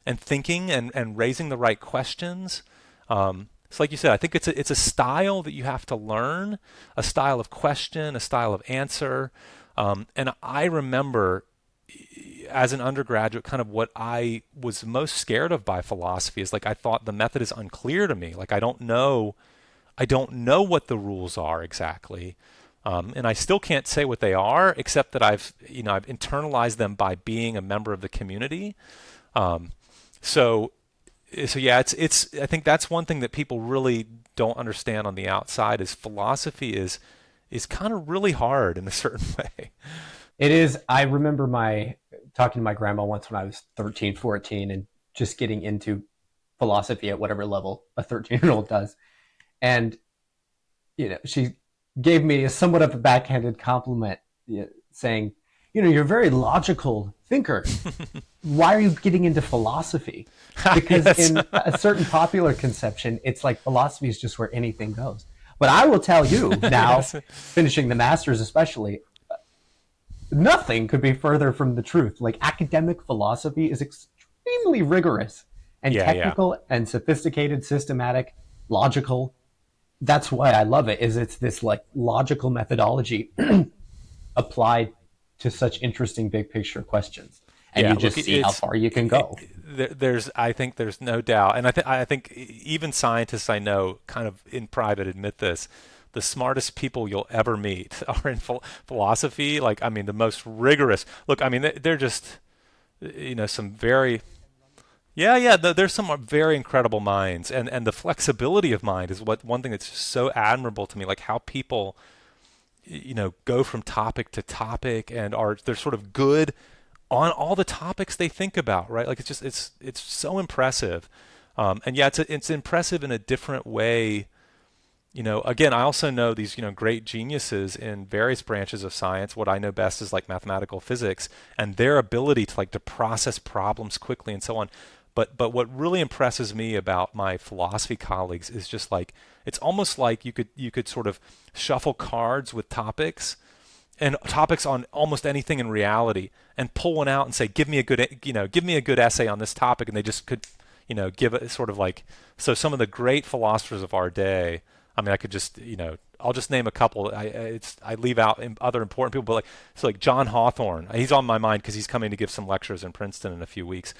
and thinking and raising the right questions. So like you said, I think it's a style that you have to learn, a style of question, a style of answer. And I remember as an undergraduate, kind of what I was most scared of by philosophy is like I thought the method is unclear to me. Like I don't know what the rules are exactly, and I still can't say what they are, except that I've internalized them by being a member of the community. Um, so so yeah, it's I think that's one thing that people really don't understand on the outside is philosophy is kind of really hard in a certain way. It is. I remember my talking to my grandma once when I was 13, 14, and just getting into philosophy at whatever level a 13-year-old does. And, she gave me a somewhat of a backhanded compliment, saying, you're a very logical thinker. Why are you getting into philosophy? Because Yes. in a certain popular conception, it's like philosophy is just where anything goes. But I will tell you now, Yes. finishing the master's especially, nothing could be further from the truth. Like academic philosophy is extremely rigorous and Yeah, yeah. technical and sophisticated, systematic, logical. That's why I love it. Is it's this like logical methodology applied to such interesting big picture questions, and Yeah, you look, just see how far you can go. there's I think there's no doubt, and I think even scientists I know, kind of in private, admit this. The smartest people you'll ever meet are in philosophy. Like, I mean, the most rigorous. Look, I mean, they're just, some very, yeah, yeah. There's some very incredible minds, and the flexibility of mind is what one thing that's just so admirable to me. Like how people, go from topic to topic and they're sort of good on all the topics they think about, right? Like it's so impressive, and yeah, it's impressive in a different way. Again, I also know these great geniuses in various branches of science. What I know best is like mathematical physics and their ability to process problems quickly and so on. But what really impresses me about my philosophy colleagues is just like it's almost like you could sort of shuffle cards with topics and topics on almost anything in reality and pull one out and say give me a good essay on this topic, and they just could give it sort of like. So some of the great philosophers of our day, I mean, I could just I'll just name a couple. I leave out other important people, but like John Hawthorne, he's on my mind because he's coming to give some lectures in Princeton in a few weeks.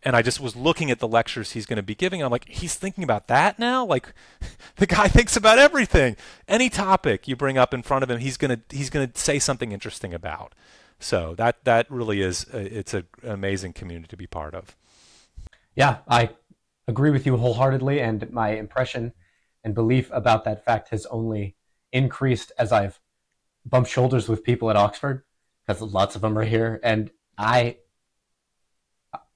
And I just was looking at the lectures he's going to be giving. And I'm like, he's thinking about that now. Like, the guy thinks about everything. Any topic you bring up in front of him, he's gonna say something interesting about. So that really is it's an amazing community to be part of. Yeah, I agree with you wholeheartedly, and my impression and belief about that fact has only increased as I've bumped shoulders with people at Oxford, because lots of them are here, and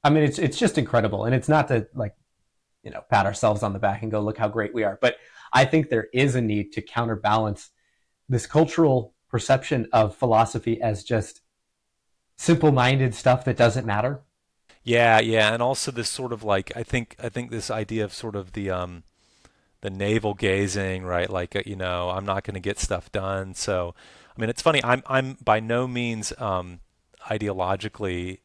I mean, it's just incredible, and it's not to like pat ourselves on the back and go look how great we are, but I think there is a need to counterbalance this cultural perception of philosophy as just simple-minded stuff that doesn't matter. Yeah, yeah, and also this sort of like I think this idea of sort of the navel gazing, right? Like I'm not going to get stuff done. So, I mean, it's funny. I'm by no means ideologically.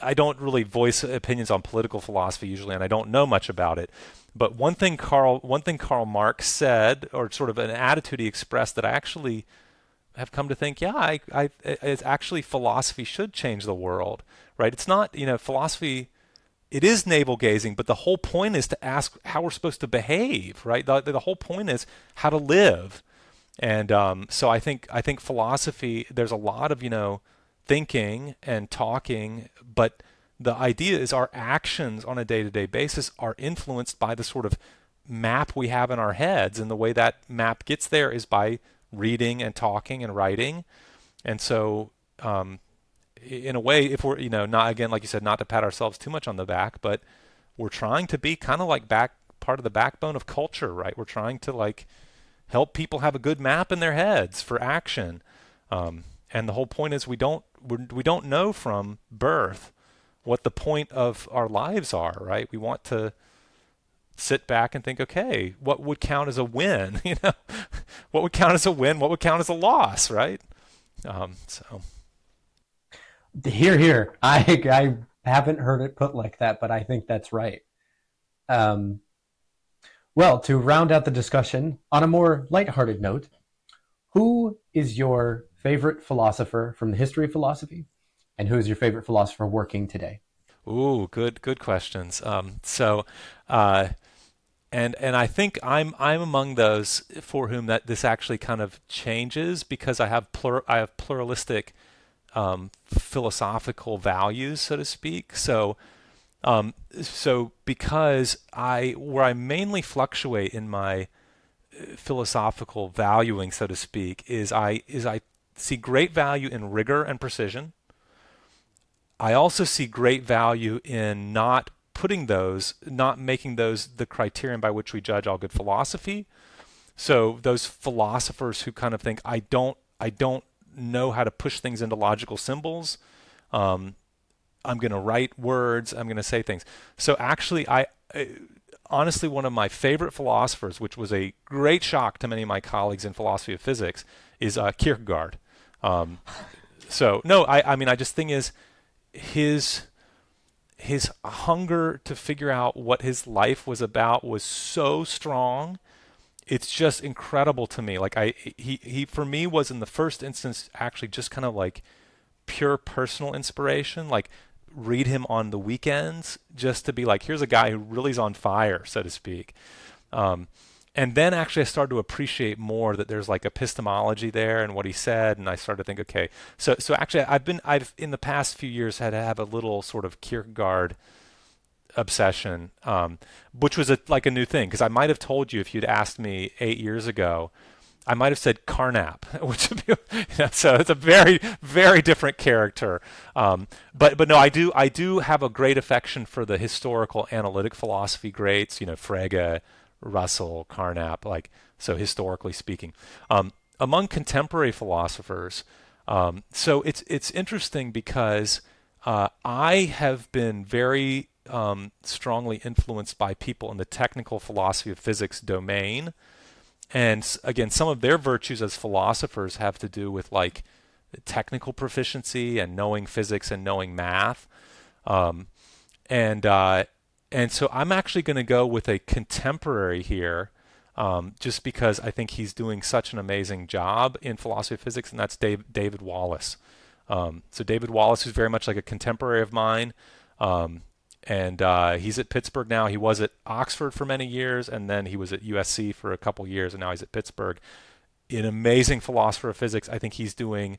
I don't really voice opinions on political philosophy usually, and I don't know much about it. But one thing Karl Marx said, or sort of an attitude he expressed that I actually have come to think, yeah, it's actually philosophy should change the world, right? It's not, philosophy. It is navel gazing, but the whole point is to ask how we're supposed to behave, right? The whole point is how to live. And so I think philosophy. There's a lot of thinking and talking, but the idea is our actions on a day-to-day basis are influenced by the sort of map we have in our heads, and the way that map gets there is by reading and talking and writing. And so, in a way, if we're not, again, like you said, not to pat ourselves too much on the back, but we're trying to be kind of like back part of the backbone of culture, right? We're trying to like help people have a good map in their heads for action. And the whole point is we don't know from birth what the point of our lives are, right? We want to sit back and think, okay, what would count as a win? What would count as a win? What would count as a loss, right? So Here, here. I haven't heard it put like that, but I think that's right. Um, well, to round out the discussion on a more lighthearted note, who is your favorite philosopher from the history of philosophy, and who is your favorite philosopher working today? Ooh, good questions. Uh, and I think I'm among those for whom that this actually kind of changes because I have pluralistic philosophical values, so to speak. So because I where I mainly fluctuate in my philosophical valuing, so to speak, is I see great value in rigor and precision. I also see great value in not making those the criterion by which we judge all good philosophy. So those philosophers who kind of think I don't know how to push things into logical symbols. Um, I'm going to write words. I'm going to say things. So actually, honestly, one of my favorite philosophers, which was a great shock to many of my colleagues in philosophy of physics, is Kierkegaard. Um, so no, I mean, I just think is his his hunger to figure out what his life was about was so strong. It's just incredible to me. Like he for me was in the first instance actually just kind of like pure personal inspiration. Like read him on the weekends just to be like, here's a guy who really is on fire, so to speak. Um, and then actually I started to appreciate more that there's like epistemology there and what he said, and I started to think, okay, so actually I've in the past few years had to have a little sort of Kierkegaard obsession, which was like a new thing because I might have told you if you'd asked me 8 years ago, I might have said Carnap, which would be, so it's a very very different character. But no, I do have a great affection for the historical analytic philosophy greats, Frege, Russell, Carnap, like so historically speaking. Among contemporary philosophers, so it's interesting because I have been very strongly influenced by people in the technical philosophy of physics domain. And again, some of their virtues as philosophers have to do with like technical proficiency and knowing physics and knowing math. Um, and and so I'm actually going to go with a contemporary here, just because I think he's doing such an amazing job in philosophy of physics, and that's David Wallace. So David Wallace, who's very much like a contemporary of mine, and he's at Pittsburgh now. He was at Oxford for many years, and then he was at USC for a couple years, and now he's at Pittsburgh. An amazing philosopher of physics. I think he's doing.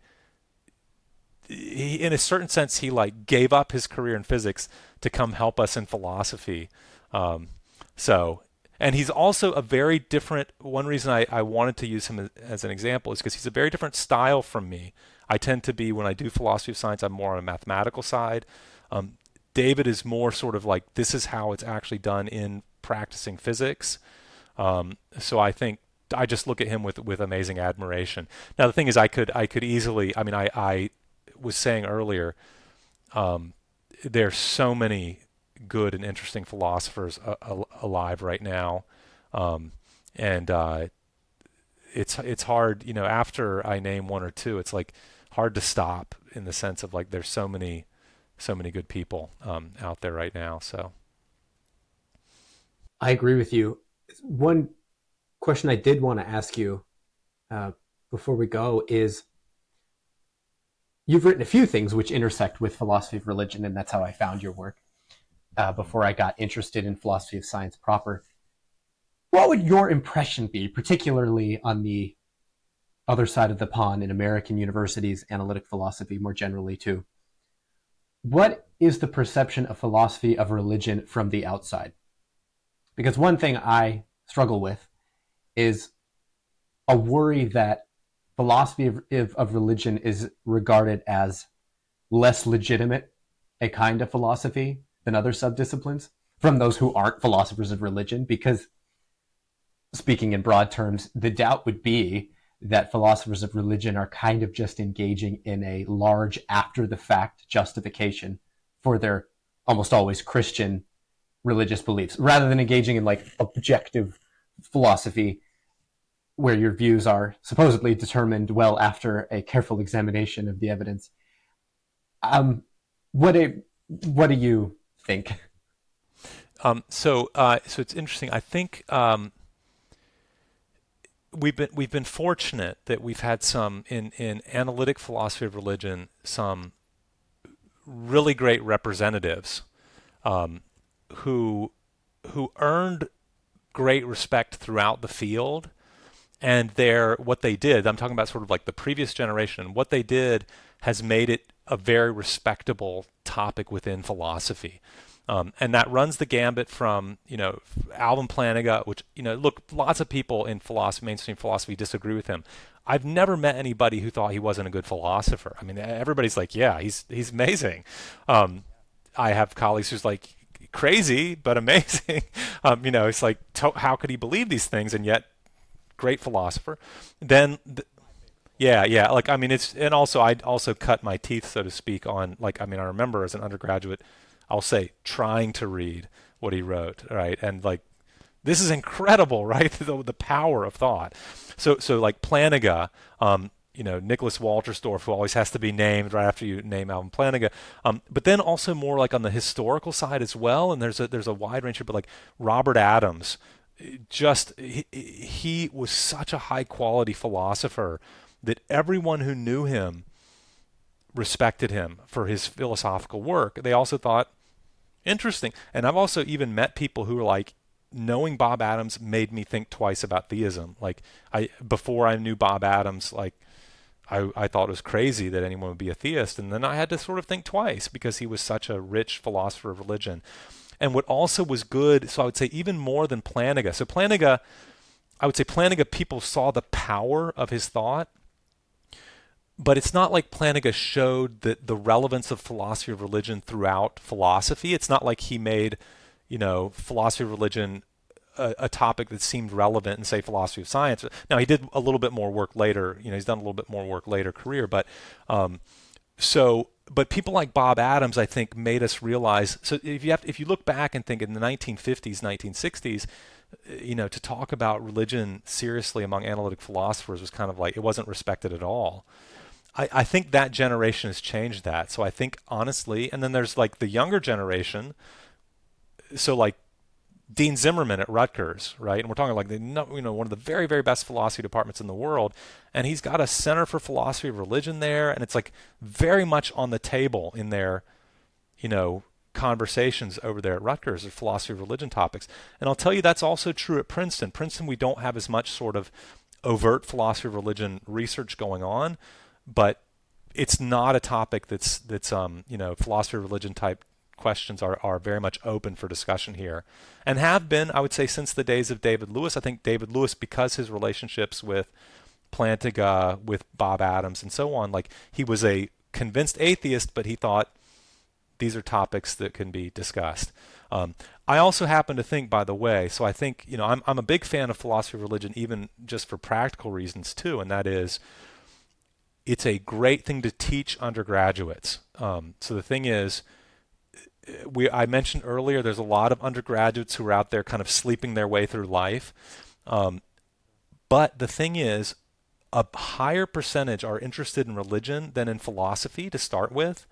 In a certain sense, he like gave up his career in physics to come help us in philosophy. Um, so, and he's also a very different. One reason I wanted to use him as an example is because he's a very different style from me. I tend to be when I do philosophy of science, I'm more on a mathematical side. Um, David is more sort of like this is how it's actually done in practicing physics. So I think I just look at him with amazing admiration. Now the thing is, I could easily. I mean, I was saying earlier, there's so many good and interesting philosophers alive right now, and it's hard. After I name one or two, it's like hard to stop in the sense of like there's so many good people out there right now. So I agree with you. One question I did want to ask you uh, before we go is you've written a few things which intersect with philosophy of religion, and that's how I found your work before I got interested in philosophy of science proper. What would your impression be, particularly on the other side of the pond in American universities, analytic philosophy more generally too? What is the perception of philosophy of religion from the outside? Because one thing I struggle with is a worry that philosophy of religion is regarded as less legitimate a kind of philosophy than other subdisciplines from those who aren't philosophers of religion. Because speaking in broad terms, the doubt would be that philosophers of religion are kind of just engaging in a large after the fact justification for their almost always Christian religious beliefs, rather than engaging in like objective philosophy where your views are supposedly determined well after a careful examination of the evidence. What do you think? so it's interesting. I think we've been fortunate that we've had some in analytic philosophy of religion, some really great representatives um, who who earned great respect throughout the field. And what they did, I'm talking about sort of like the previous generation, what they did has made it a very respectable topic within philosophy. And that runs the gambit from, Alvin Plantinga, which, look, lots of people in philosophy, mainstream philosophy, disagree with him. I've never met anybody who thought he wasn't a good philosopher. I mean, everybody's like, yeah, he's amazing. Um, I have colleagues who's like crazy but amazing. It's like, how could he believe these things and yet great philosopher? Then, yeah, yeah. Like, I mean, and also I also cut my teeth, so to speak, on like, I mean, I remember as an undergraduate, I'll say trying to read what he wrote, right, and like this is incredible, right? The power of thought. So like Plantinga, Nicholas Walterstorff, who always has to be named right after you name Alvin Plantinga. But then also more like on the historical side as well, and there's a wide range here, but like Robert Adams, just he was such a high quality philosopher that everyone who knew him respected him for his philosophical work. They also thought interesting. And I've also even met people who were like, knowing Bob Adams made me think twice about theism. Like before I knew Bob Adams, like I thought it was crazy that anyone would be a theist. And then I had to sort of think twice because he was such a rich philosopher of religion. And what also was good, so I would say even more than Plantinga. So Plantinga, I would say Plantinga, people saw the power of his thought, but it's not like Plantinga showed the relevance of philosophy of religion throughout philosophy. It's not like he made, philosophy of religion a topic that seemed relevant in, say, philosophy of science. Now, he did a little bit more work later. He's done a little bit more work later career. But but people like Bob Adams, I think, made us realize. So if you look back and think in the 1950s, 1960s, to talk about religion seriously among analytic philosophers was kind of like it wasn't respected at all. I think that generation has changed that. So I think honestly, and then there's like the younger generation. So like Dean Zimmerman at Rutgers, right? And we're talking like one of the very, very best philosophy departments in the world. And he's got a Center for Philosophy of Religion there. And it's like very much on the table in their, conversations over there at Rutgers or philosophy of religion topics. And I'll tell you that's also true at Princeton. Princeton, we don't have as much sort of overt philosophy of religion research going on, but it's not a topic that's philosophy of religion type questions are very much open for discussion here and have been, I would say, since the days of David Lewis. I think David Lewis, because his relationships with Plantinga, with Bob Adams and so on, like he was a convinced atheist, but he thought these are topics that can be discussed. I also happen to think, by the way, so I think, I'm a big fan of philosophy of religion, even just for practical reasons too, and that is it's a great thing to teach undergraduates. So the thing is, I mentioned earlier, there's a lot of undergraduates who are out there kind of sleeping their way through life. But the thing is, a higher percentage are interested in religion than in philosophy to start with.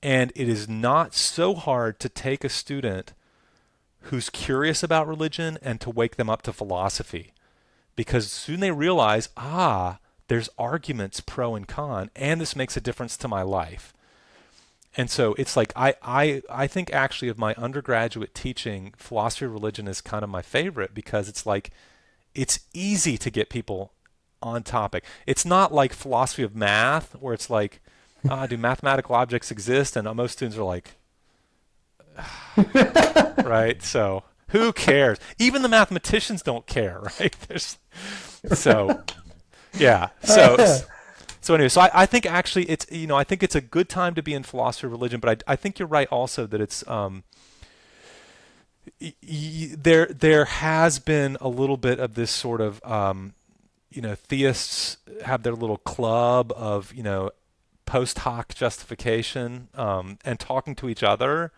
And it is not so hard to take a student who's curious about religion and to wake them up to philosophy. Because soon they realize, there's arguments pro and con, and this makes a difference to my life. And so it's like I think actually of my undergraduate teaching, philosophy of religion is kind of my favorite because it's like it's easy to get people on topic. It's not like philosophy of math where it's like, do mathematical objects exist? And most students are like, right? So who cares? Even the mathematicians don't care, right? Yeah. So anyway, so I think actually it's I think it's a good time to be in philosophy of religion, but I think you're right also that it's there has been a little bit of this sort of theists have their little club of post hoc justification and talking to each other,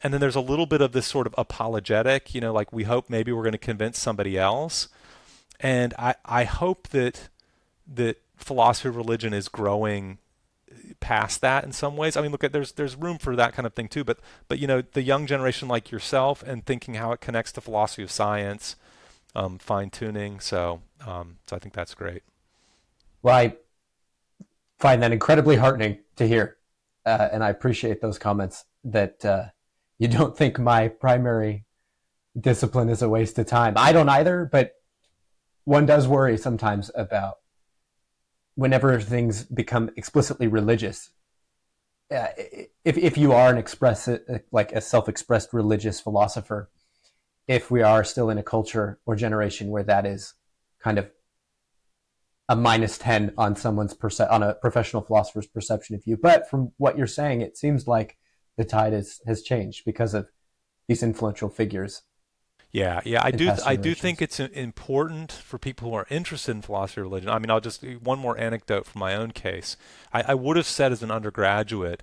and then there's a little bit of this sort of apologetic, like we hope maybe we're going to convince somebody else, and I hope that philosophy of religion is growing past that in some ways. I mean, look, there's room for that kind of thing too, but the young generation like yourself and thinking how it connects to philosophy of science, fine tuning. So I think that's great. Well, I find that incredibly heartening to hear, and I appreciate those comments that you don't think my primary discipline is a waste of time. I don't either, but one does worry sometimes about whenever things become explicitly religious. If you are an like a self-expressed religious philosopher, if we are still in a culture or generation where that is kind of a -10 on on a professional philosopher's perception of you. But from what you're saying, it seems like the tide has changed because of these influential figures Yeah, yeah, in past I do think generations. it's important for people who are interested in philosophy of religion. I mean, I'll just one more anecdote from my own case. I would have said as an undergraduate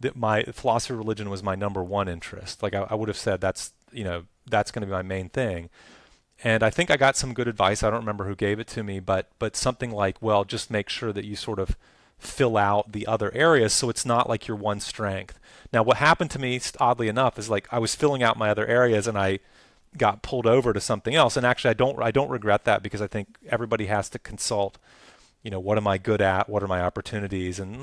that my philosophy of religion was my number one interest. Like I would have said that's going to be my main thing. And I think I got some good advice. I don't remember who gave it to me, but something like, well, just make sure that you sort of fill out the other areas so it's not like your one strength. Now, what happened to me, oddly enough, is like I was filling out my other areas and I got pulled over to something else. And actually, I don't regret that because I think everybody has to consult. What am I good at? What are my opportunities? And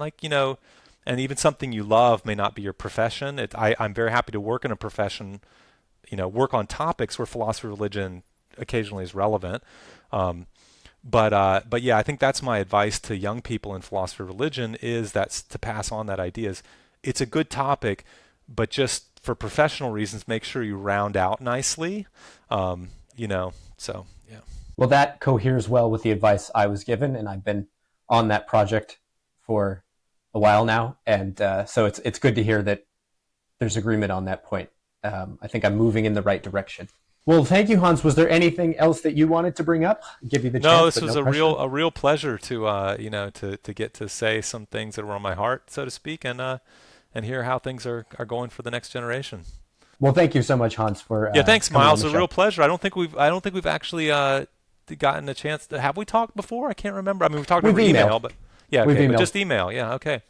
and even something you love may not be your profession. I'm very happy to work in a profession, work on topics where philosophy of religion occasionally is relevant. Um, but yeah, I think that's my advice to young people in philosophy of religion is that's to pass on that idea is it's a good topic, but just for professional reasons, make sure you round out nicely. So yeah. Well, that coheres well with the advice I was given, and I've been on that project for a while now, and so it's good to hear that there's agreement on that point. I think I'm moving in the right direction. Well, thank you, Hans. Was there anything else that you wanted to bring up? I'll give you the No, chance, this but was no pressure. a real pleasure to to get to say some things that were on my heart, so to speak, and hear how things are going for the next generation. Well, thank you so much, Hans, for Yeah, thanks, coming on Miles. the A show. real pleasure. I don't think we've actually gotten a chance to have we talked before? I can't remember. I mean, we've talked We've over email, emailed. but yeah, We've okay, but emailed. just email. Yeah, okay.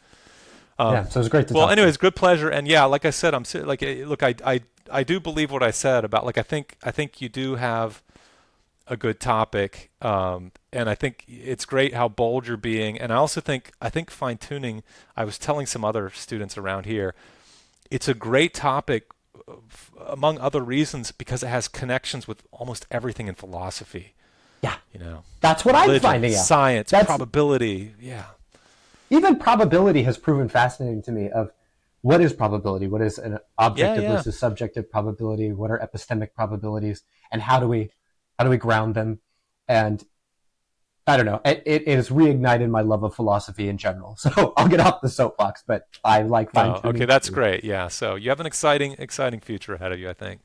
Yeah, so it was great to Well, talk to you. anyways, good pleasure. And yeah, like I said, like look, I do believe what I said about like I think you do have a good topic, and I think it's great how bold you're being. And I think fine tuning. I was telling some other students around here, it's a great topic, among other reasons, because it has connections with almost everything in philosophy. Yeah, You know, that's what I'm religion, finding out. science, That's probability. Yeah, even probability has proven fascinating to me. Of what is probability? What is an yeah, objective yeah. versus subjective probability? What are epistemic probabilities? And how do we ground them? And I don't know. It has reignited my love of philosophy in general. So I'll get off the soapbox, but I like fine No, okay, tuning that's too. great. Yeah, so you have an exciting future ahead of you, I think.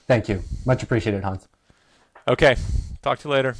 Thank you. Much appreciated, Hans. Okay, talk to you later.